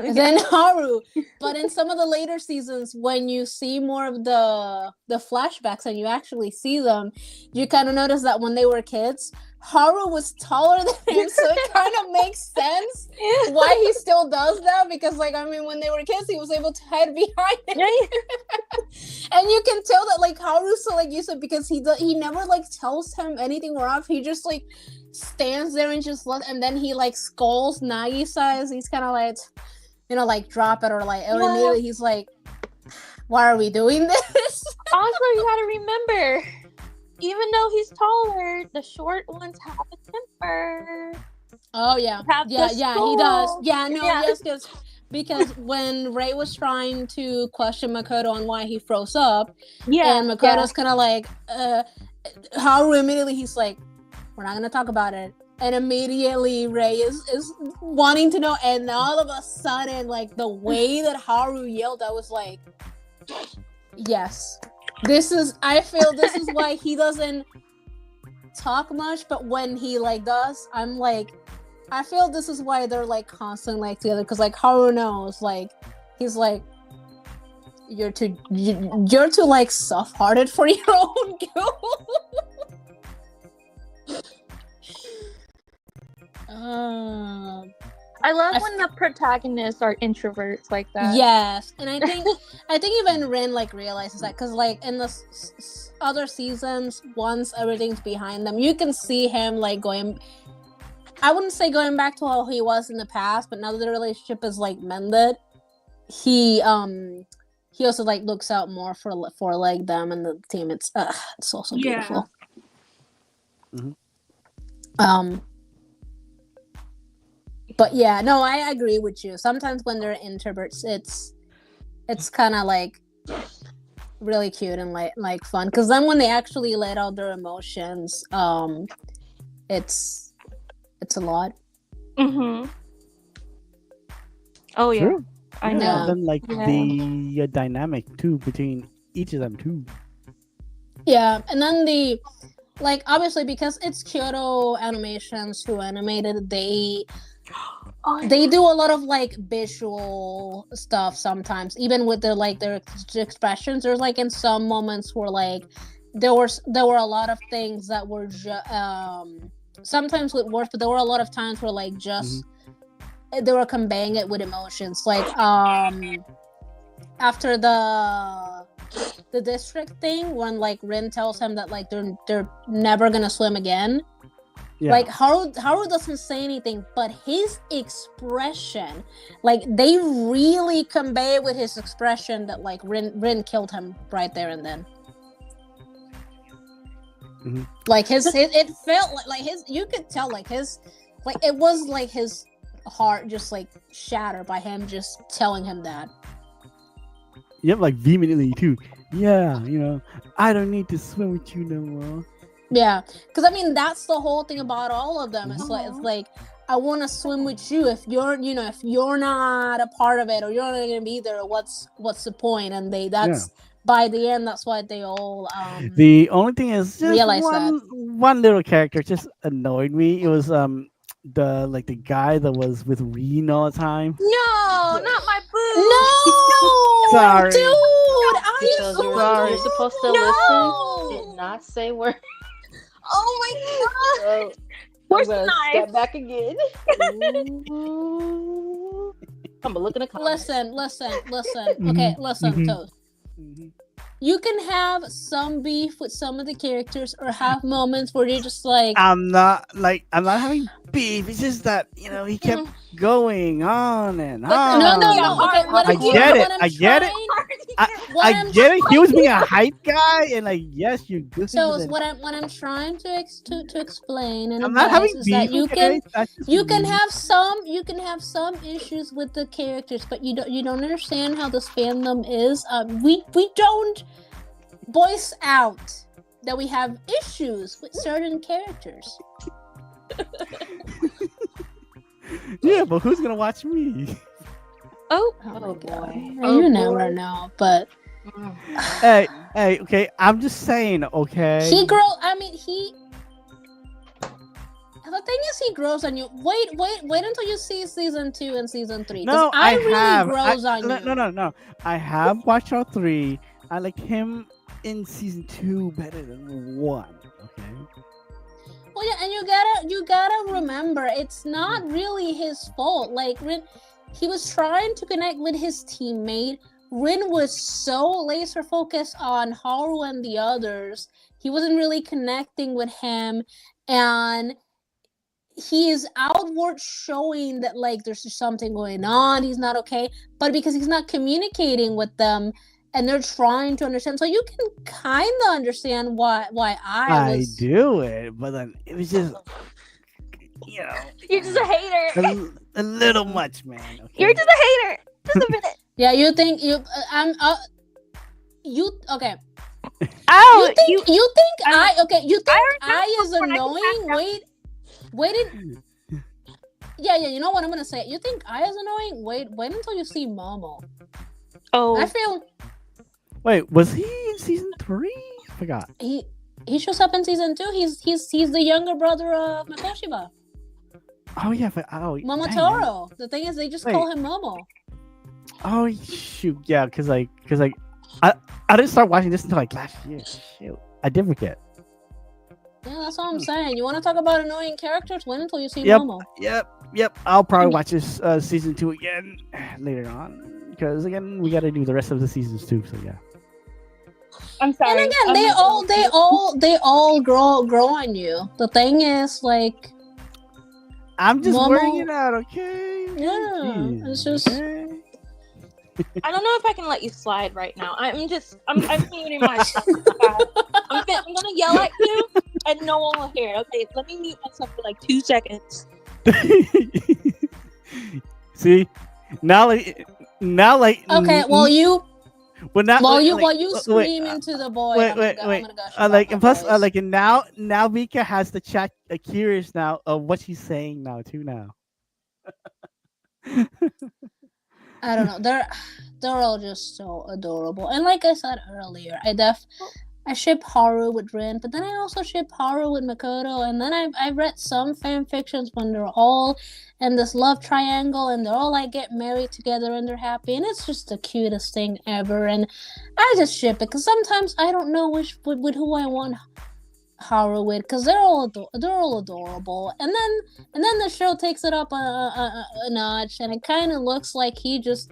But in some of the later seasons, when you see more of the flashbacks and you actually see them, you kind of notice that when they were kids, Haru was taller than him, so it kind of makes sense why he still does that, because like I mean when they were kids he was able to hide behind him. And you can tell that like Haru's so like used to it, because he never like tells him anything wrong. He just like stands there and just and then he like scolds Nagisa as he's kind of like, you know, like drop it, or like immediately he's like, why are we doing this? Also, you gotta remember, even though he's taller, the short ones have a temper. Oh yeah, Have the he does. skull. Yeah, no, Yeah. yes, because when Ray was trying to question Makoto on why he froze up, Yeah. and Makoto's kind of like, Haru immediately he's like, we're not gonna talk about it, and immediately Ray is wanting to know, and all of a sudden, like the way that Haru yelled, I was like, yes, I feel this is why he doesn't talk much, but when he like does, I'm like, I feel this is why they're like constantly like together, because like Haru knows, like he's like, you're too like soft-hearted for your own good. I love I when the protagonists are introverts like that. Yes, and I think even Rin like realizes that because like in the other seasons, once everything's behind them, you can see him like going. I wouldn't say going back to how he was in the past, but now that the relationship is like mended, he also like looks out more for like them and the team. It's so beautiful. Mhm. But yeah, no, I agree with you. Sometimes when they're introverts, it's kind of like really cute and like fun. Because then when they actually let out their emotions, it's a lot. Mm-hmm. Oh yeah, True. I Yeah, know. and then like Yeah. the dynamic too between each of them too. Yeah, and then like obviously because it's Kyoto Animations who animated, they do a lot of like visual stuff sometimes, even with their expressions. There's like in some moments where like there were a lot of things that were sometimes with words, but there were a lot of times where like just they were conveying it with emotions. Like after the district thing, when like Rin tells him that like they're never gonna swim again. Yeah. Like Haru doesn't say anything, but his expression, like they really convey with his expression that like Rin killed him right there and then. Mhm. Like it felt like his, you could tell like his, like it was like his heart just like shattered by him just telling him that. Yep, like vehemently too. Yeah, I don't need to swim with you no more. Yeah, because I mean that's the whole thing about all of them. It's like I want to swim with you. If you're not a part of it, or you're not gonna be there, what's the point? And by the end, that's why they all The only thing is just realize one little character just annoyed me. It was the guy that was with Reen all the time. No, not my boo. No, Sorry. dude, Because you're supposed to listen, did not say word. Oh my god. Where's the knife? Step back again. I'm gonna look in the comments. Listen. Okay, listen, Toast. You can have some beef with some of the characters, or have moments where you're just like, I'm not having beef. It's just that he kept going on and on. No. Okay, I get it. I get it. I get it. He was being a hype guy, and like, yes, you're good. So what I'm trying to explain and I'm not having is beef. that you can have some issues with the characters, but you don't understand how this fandom is. We don't voice out that we have issues with certain characters. Yeah, but who's gonna watch me? Oh boy. You never know, but hey, okay. I'm just saying, okay. He grows. I mean, the thing is, he grows on you. Wait until you see season 2 and season 3. No, I really have. Grows on you. No. I have watched all 3. I like him in season 2 better than 1. Okay. Well, yeah, and you gotta remember, it's not really his fault. Like Rin, he was trying to connect with his teammate. Rin was so laser focused on Haru and the others, he wasn't really connecting with him, and he is outward showing that like there's something going on, he's not okay, but because he's not communicating with them and they're trying to understand, so you can kind of understand why I do it, but then it was just you're just a hater. a little much, man. Okay? You're just a hater. Just a minute. Yeah, you think you you okay? Oh, you think I is annoying? Wait. Yeah. You know what I'm gonna say? You think I is annoying? Wait until you see Momo. Oh, I feel. Wait, was he in season 3? I forgot. He shows up in season 2. He's the younger brother of Makoshiba. Oh yeah, Momotaro. The thing is, they just call him Momo. Oh shoot, yeah, because I didn't start watching this until like last year. Shoot, I did forget. Yeah, that's what I'm saying. You want to talk about annoying characters? Wait until you see Yep. Momo. Yep. Yep. I'll probably watch this season 2 again later on because again we got to do the rest of the seasons too. So yeah. I'm And sorry. again, they all grow on you. The thing is, like, I'm just Momo- working it out. Okay. yeah, Jeez, it's just. okay. I don't know if I can let you slide right now. I'm muting myself. I'm gonna yell at you, and no one will hear it. Okay, let me mute myself for like 2 seconds. See, now like Okay, well you well now while you like, while you wait, scream into the void, wait, I'm wait, gonna wait. go shut up Like my and plus voice. like and now Vika has the chat curious now of what she's saying now too now. I don't know. They're all just so adorable. And like I said earlier, I ship Haru with Rin, but then I also ship Haru with Makoto, and then I've read some fan fictions when they're all in this love triangle and they're all like get married together and they're happy, and it's just the cutest thing ever. And I just ship it because sometimes I don't know with who I want Haru with because they're all adorable. And then the show takes it up a notch, and it kind of looks like he just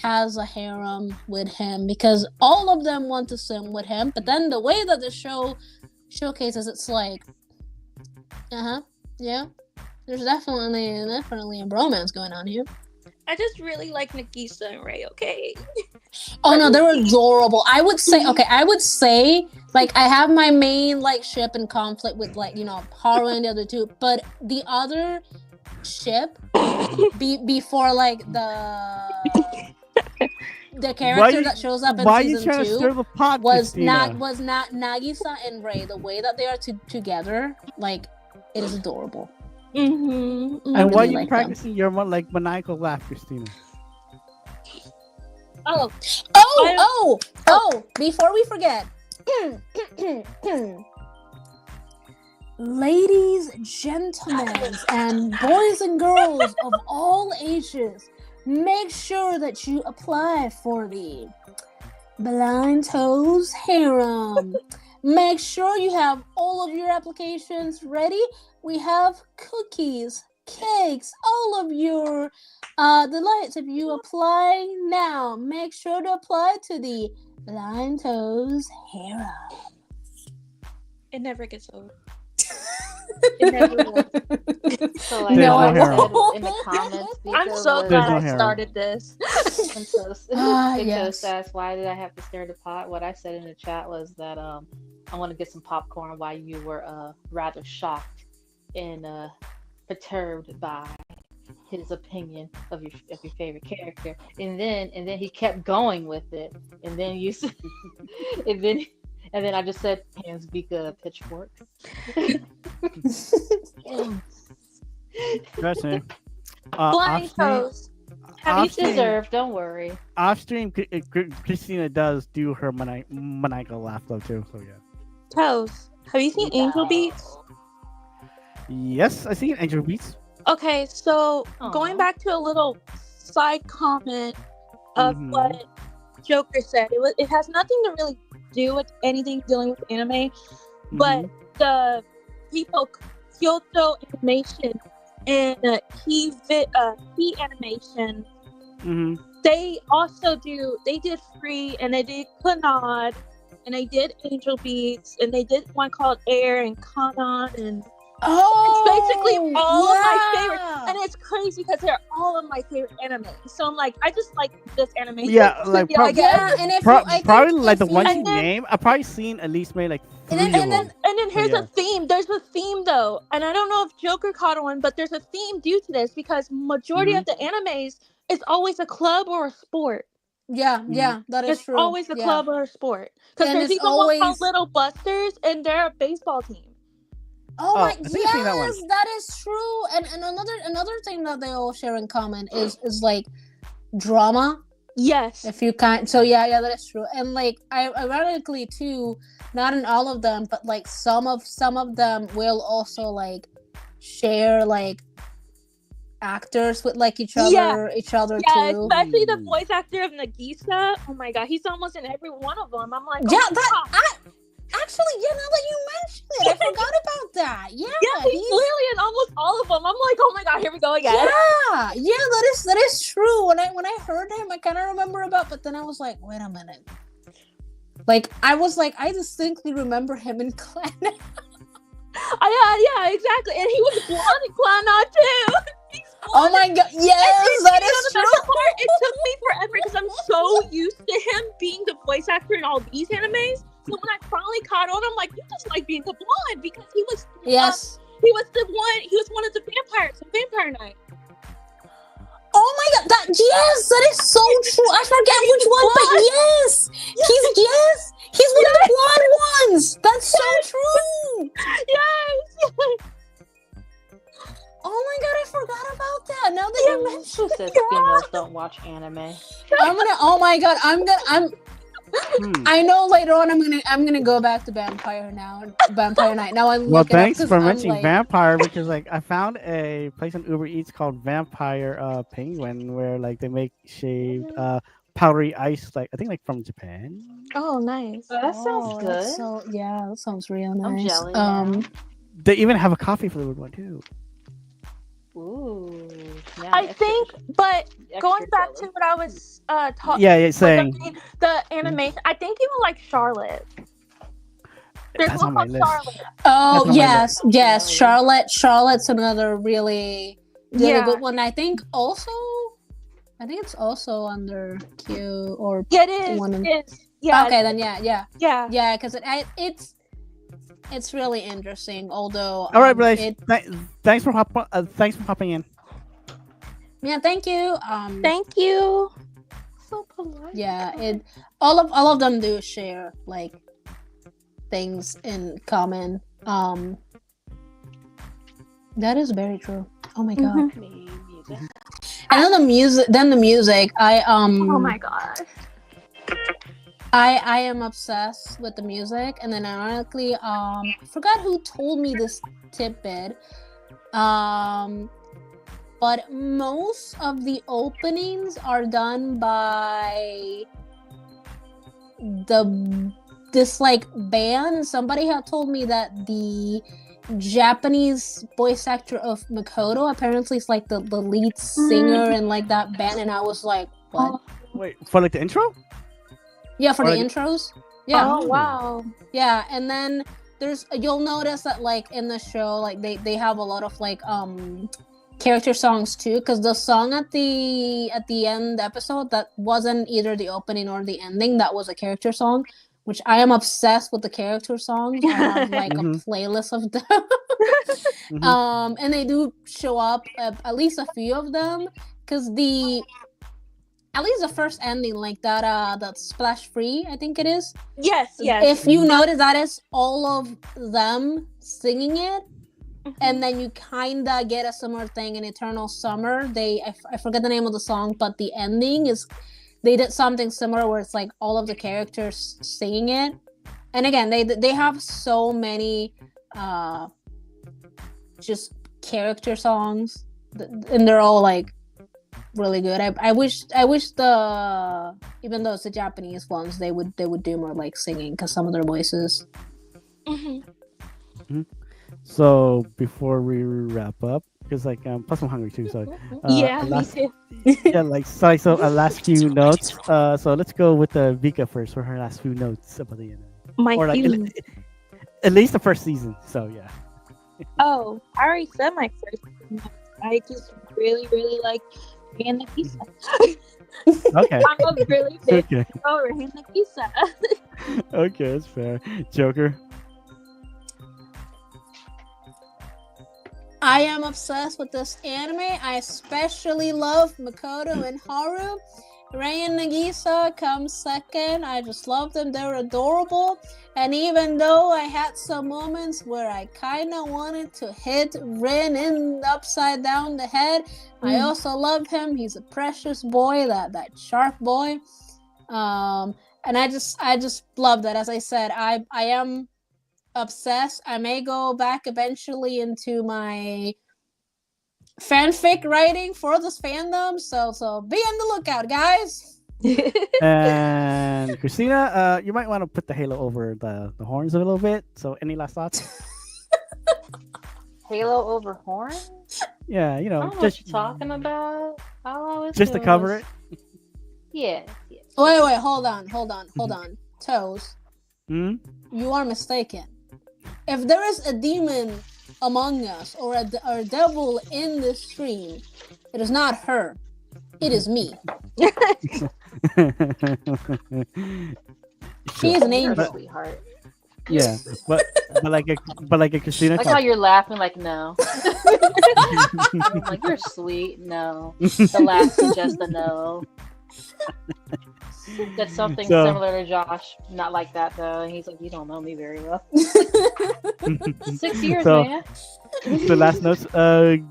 has a harem with him because all of them want to swim with him. But then the way that the show showcases, it's like, yeah, there's definitely a bromance going on here. I just really like Nagisa and Ray. Okay. Oh no, they're adorable. I would say like I have my main like ship in conflict with like Haru and the other two, but the other ship before like the character that shows up in season 2 was not Nagisa and Ray. The way that they are together, like, it is adorable. Mm-hmm. And why are you like practicing your like maniacal laugh, Christina? Oh! Before we forget, ladies, gentlemen, and boys and girls of all ages, make sure that you apply for the Blind Toes Harem. Make sure you have all of your applications ready. We have cookies, cakes, all of your delights. If you apply now, make sure to apply to the Blind Toes Harem. It never gets over. It never will. So like no I harem. said in the comments, I'm Vika so was glad no I harem. started this. and so Yes. asked, why did I have to stir the pot? What I said in the chat was that I want to get some popcorn while you were rather shocked and perturbed by his opinion of your favorite character, and then he kept going with it, and then you and then I just said, hands Vika pitchfork. That's it. Blind Toes. You deserve, don't worry. Off stream, Christina does do her maniacal laugh though too. So yeah. Toes. Have you seen Angel Beats? Yes, I see Angel Beats. Okay, so Aw. going back to a little side comment of what Joker said, it has nothing to really do with anything dealing with anime, but the people Kyoto Animation and Key Animation, they also did Free, and they did Clannad, and they did Angel Beats, and they did one called Air and Kanan, and it's basically all of my favorite, and it's crazy because they're all of my favorite anime. So I'm like, I just like this anime. Yeah, like I guess. And if probably like the ones you and then- name, I've probably seen at least maybe like 3 And of them. And then here's yeah. a theme. There's a theme though, and I don't know if Joker caught on, but there's a theme due to this because majority of the animes is always a club or a sport. Yeah, that is It's true. always a club or a sport. Because And there's it's even one called always- Little Busters, and they're a baseball team. Oh my, I think I've seen that one. yes, that is true. And another thing that they all share in common is like drama. Yes. If you can't, so yeah, that is true. And like, ironically too, not in all of them, but like some of them will also like share like actors with like each other Yeah, too. especially the voice actor of Nagisa. Oh my god, he's almost in every one of them. I'm like, Yeah, oh my God. Actually, yeah, now that you mention it, I forgot about that. Yeah, Yeah, he's literally in almost all of them. I'm like, oh my god, here we go again. yeah, that is true. When I heard him, I kind of remember about, but then I was like, wait a minute. Like I distinctly remember him in Clan. Yeah, exactly. And he was blonde in Clan too. Oh my god, yes, that is true. Part, it took me forever because I'm so used to him being the voice actor in all these animes. So when I finally caught on, I'm like, you just like being the blonde because he was Yes. he was one of the vampires in Vampire Night. Oh my god, that is so true. I forget which one, but yes, he's one of the blonde ones. That's so true. Yes. Oh my god, I forgot about that. Now that you mention Who says females don't watch anime? I know later on I'm gonna go back to Vampire Night. Now I look Well, it up thanks 'cause for I'm mentioning like, vampire because like I found a place on Uber Eats called Vampire Penguin where like they make shaved powdery ice like I think like from Japan. Oh, nice. Oh, that sounds good. that sounds real nice. I'm jelly now. They even have a coffee flavored one too. Ooh. Yeah, I think, but going back to what I was talking, Yeah, saying the animation. I think you will like Charlotte. There's That's one on my called list. Charlotte. Oh That's on my yes. Charlotte's another really good one. I think it's also under Q or Yeah, it is. one of- It is. Yeah. Okay, then yeah, Yeah. because it's really interesting. Although, all right, Blaze. Thanks for hopping in. Yeah, thank you. Thank you. So polite. Yeah, all of them do share like things in common. That is very true. Oh my god. music. And then the music. Oh my god. I am obsessed with the music, and then ironically, I forgot who told me this tidbit. But most of the openings are done by this like band. Somebody had told me that the Japanese voice actor of Makoto apparently is like the lead singer in like that band, and I was like, what? Wait, for like the intro? Yeah, for the Or like- intros. Yeah. Oh wow. Yeah, and then you'll notice that like in the show, like they have a lot of like character songs too, because the song at the end episode that wasn't either the opening or the ending, that was a character song, which I am obsessed with the character songs. I have like a playlist of them. And they do show up, at least a few of them, because at least the first ending, like that Splash Free, I think it is. Yes. If you notice, that is all of them singing it. And then you kinda get a similar thing in Eternal Summer. I forget the name of the song, but the ending is they did something similar where it's like all of the characters singing it. And again, they have so many just character songs, and they're all like really good. I wish even though it's the Japanese ones, they would do more like singing, because some of their voices. So before we wrap up, because like plus I'm hungry too, so Me too. yeah, like so last few notes. So let's go with Vika first for her last few notes about the anime, My or like feelings. at least the first season. So yeah. Oh, I already said my first notes. I just really, really like Ray Nagisa. Okay. I'm a really big Okay. Ray Nagisa. Okay, that's fair. Joker. I am obsessed with this anime. I especially love Makoto and Haru. Rei and Nagisa comes second. I just love them. They're adorable. And even though I had some moments where I kind of wanted to hit Rin in upside down the head, I also love him. He's a precious boy, that sharp boy. And I just love that. As I said, I am obsessed. I may go back eventually into my fanfic writing for this fandom, so be on the lookout, guys. And Christina, you might want to put the halo over the horns a little bit. So, any last thoughts? Halo over horn? Yeah, I don't know what you're talking about. All I was just to doing cover was- it. Yeah. Wait, hold on. Toes, Hmm? you are mistaken. If there is a demon among us or a devil in this stream, it is not her. It is me. She is an You're a angel. sweetheart. Yeah, but like a Christina. Like how you're laughing, like no. I'm like you're sweet, no. The laugh suggests a no. That's something So- similar to Josh. Not like that though. And he's like, you don't know me very well. 6 years, So- man. The last notes,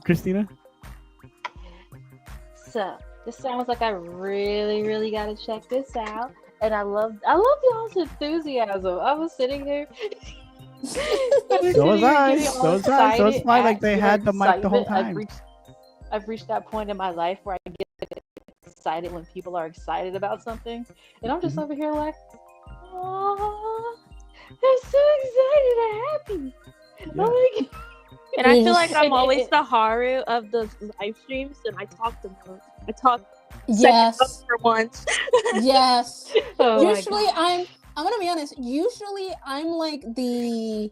Christina. So this sounds like I really, really gotta check this out. And I love y'all's enthusiasm. I was sitting there. So was I. So it's fine. Like they had the mic the whole time. I've reached that point in my life where I get excited when people are excited about something, and I'm just over here like, oh, I'm so excited, I'm happy. Yeah. Like, And I feel like I'm And always it- the Haru of the live streams, and I talk the most. I talk Yes. second for once. Yes. oh my Usually God. I'm gonna be honest, usually I'm like the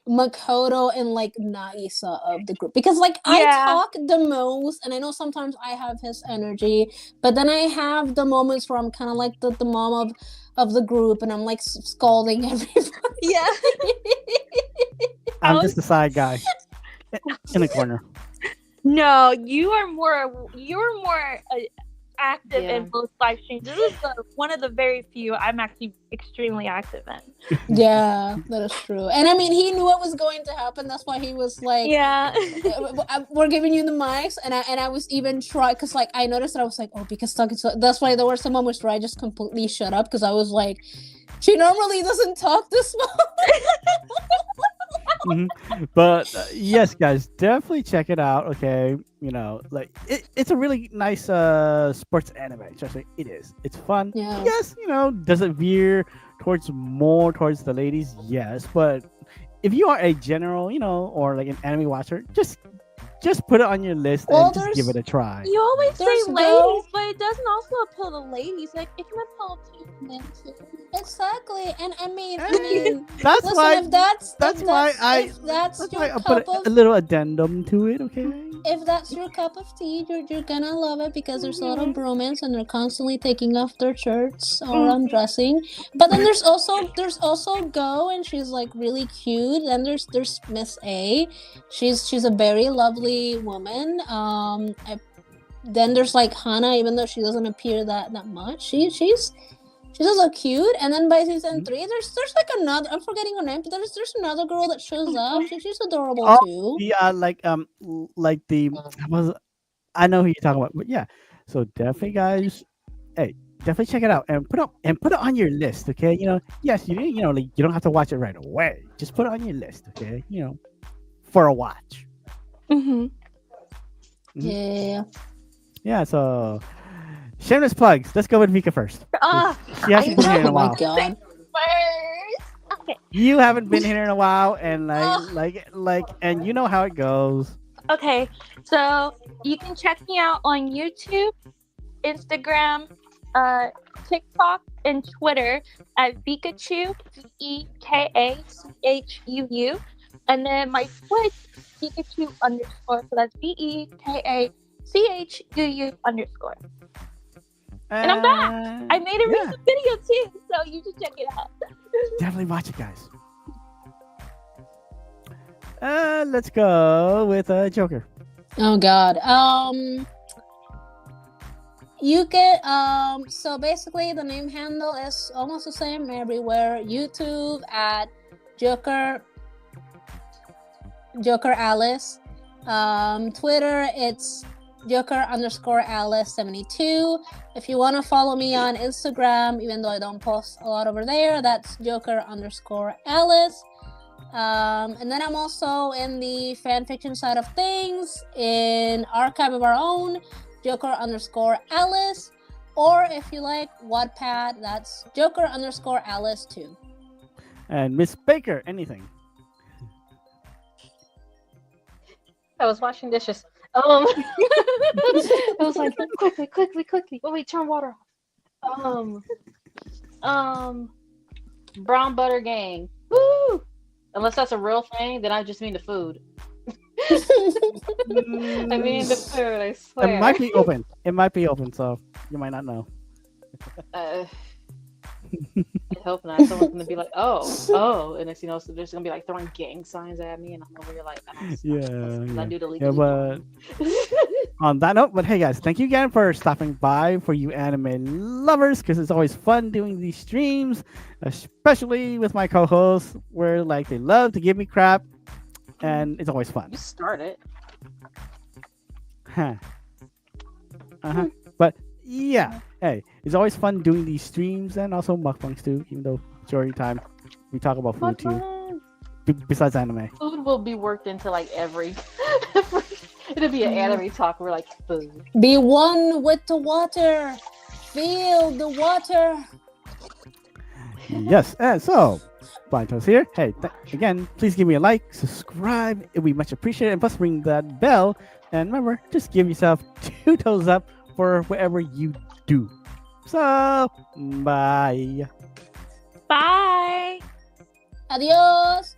Makoto and like Nagisa of the group because like I Yeah. talk the most and I know sometimes I have his energy, but then I have the moments where I'm kind of like the mom of the group and I'm like scolding everybody. Yeah. I'm just the side guy in the corner. No, you're more active Yeah. in both live streams. This is one of the very few I'm actually extremely active in. Yeah, that is true. And I mean, he knew what was going to happen. That's why he was like, Yeah. we're giving you the mics, and I was even trying because like I noticed that I was like, oh, because talking. So that's why there were some moments where I just completely shut up because I was like, she normally doesn't talk this much. Mhm. But yes, guys, definitely check it out. Okay, you know, like it's a really nice sports anime. Trust me, it is. It's fun. Yeah. Yes, you know, does it veer more towards the ladies? Yes, but if you are a general, you know, or like an anime watcher, just put it on your list Well, and just give there's- it a try. You always say There's ladies, no- but it doesn't also appeal to ladies. Like it can appeal to men too. Exactly, and I mean, That's listen, why. if that's That's why I. if that's That's your why I cup put of a little addendum to it. Okay. if that's your cup of tea, you're gonna love it because there's a lot Mm-hmm. of bromance and they're constantly taking off their shirts or Mhm. undressing. But then there's also Go and she's like really cute. Then there's Miss A, she's a very lovely woman. Then there's like Hana, even though she doesn't appear that much. She's also cute. And then by season 3, there's like another. I'm forgetting her name, but there's another girl that shows up. She's adorable Oh, too. Yeah, like the I know who you're talking about, but yeah. So definitely, guys, hey, definitely check it out and put it on your list. Okay, you know, yes, you know, like you don't have to watch it right away. Just put it on your list. Okay, you know, for a watch. Mm-hmm. Yeah. Yeah. So shameless plugs. Let's go with Vika first. She hasn't been here in a Oh my while. god. Okay. You haven't been here in a while, and Ugh. and you know how it goes. Okay, so you can check me out on YouTube, Instagram, TikTok, and Twitter at Pikachu, Ekachuu, and then my Twitch, Pikachu _. So that's BEKACHUU _. And I'm back. I made a Yeah. recent video too, so you should check it out. Definitely watch it, guys. Let's go with Joker. Oh god. You can so basically the name handle is almost the same everywhere. YouTube at Joker Alice. Twitter it's Joker _Alice 72. If you want to follow me on Instagram, even though I don't post a lot over there, that's Joker _Alice. And then I'm also in the fan fiction side of things in Archive of Our Own. Joker_Alice. Or if you like Wattpad, that's Joker_Alice too. And Miss Baker, anything? I was washing dishes. I was like, quickly. Oh wait, turn water off. Brown butter gang. Woo! Unless that's a real thing, then I just mean the food. I mean the food. I swear. It might be open. It might be open, so you might not know. I hope not. Someone's gonna be like, oh, and it's so there's gonna be like throwing gang signs at me, and I'm over here like, I do the legal. But on that note, but hey guys, thank you again for stopping by for you anime lovers, because it's always fun doing these streams, especially with my co-hosts, where like they love to give me crap, and it's always fun. You start it. But yeah, hey, it's always fun doing these streams and also mukbangs too, even though majority of the time we talk about food too, besides anime. Food will be worked into like every it'll be an anime talk. We're like food. Be one with the water. Feel the water. Yes, and so Blind Toast here. Hey, again, please give me a like, subscribe. It would be much appreciated, and plus ring that bell. And remember, just give yourself 2 toes up for whatever you do. So, bye. Bye. Adios.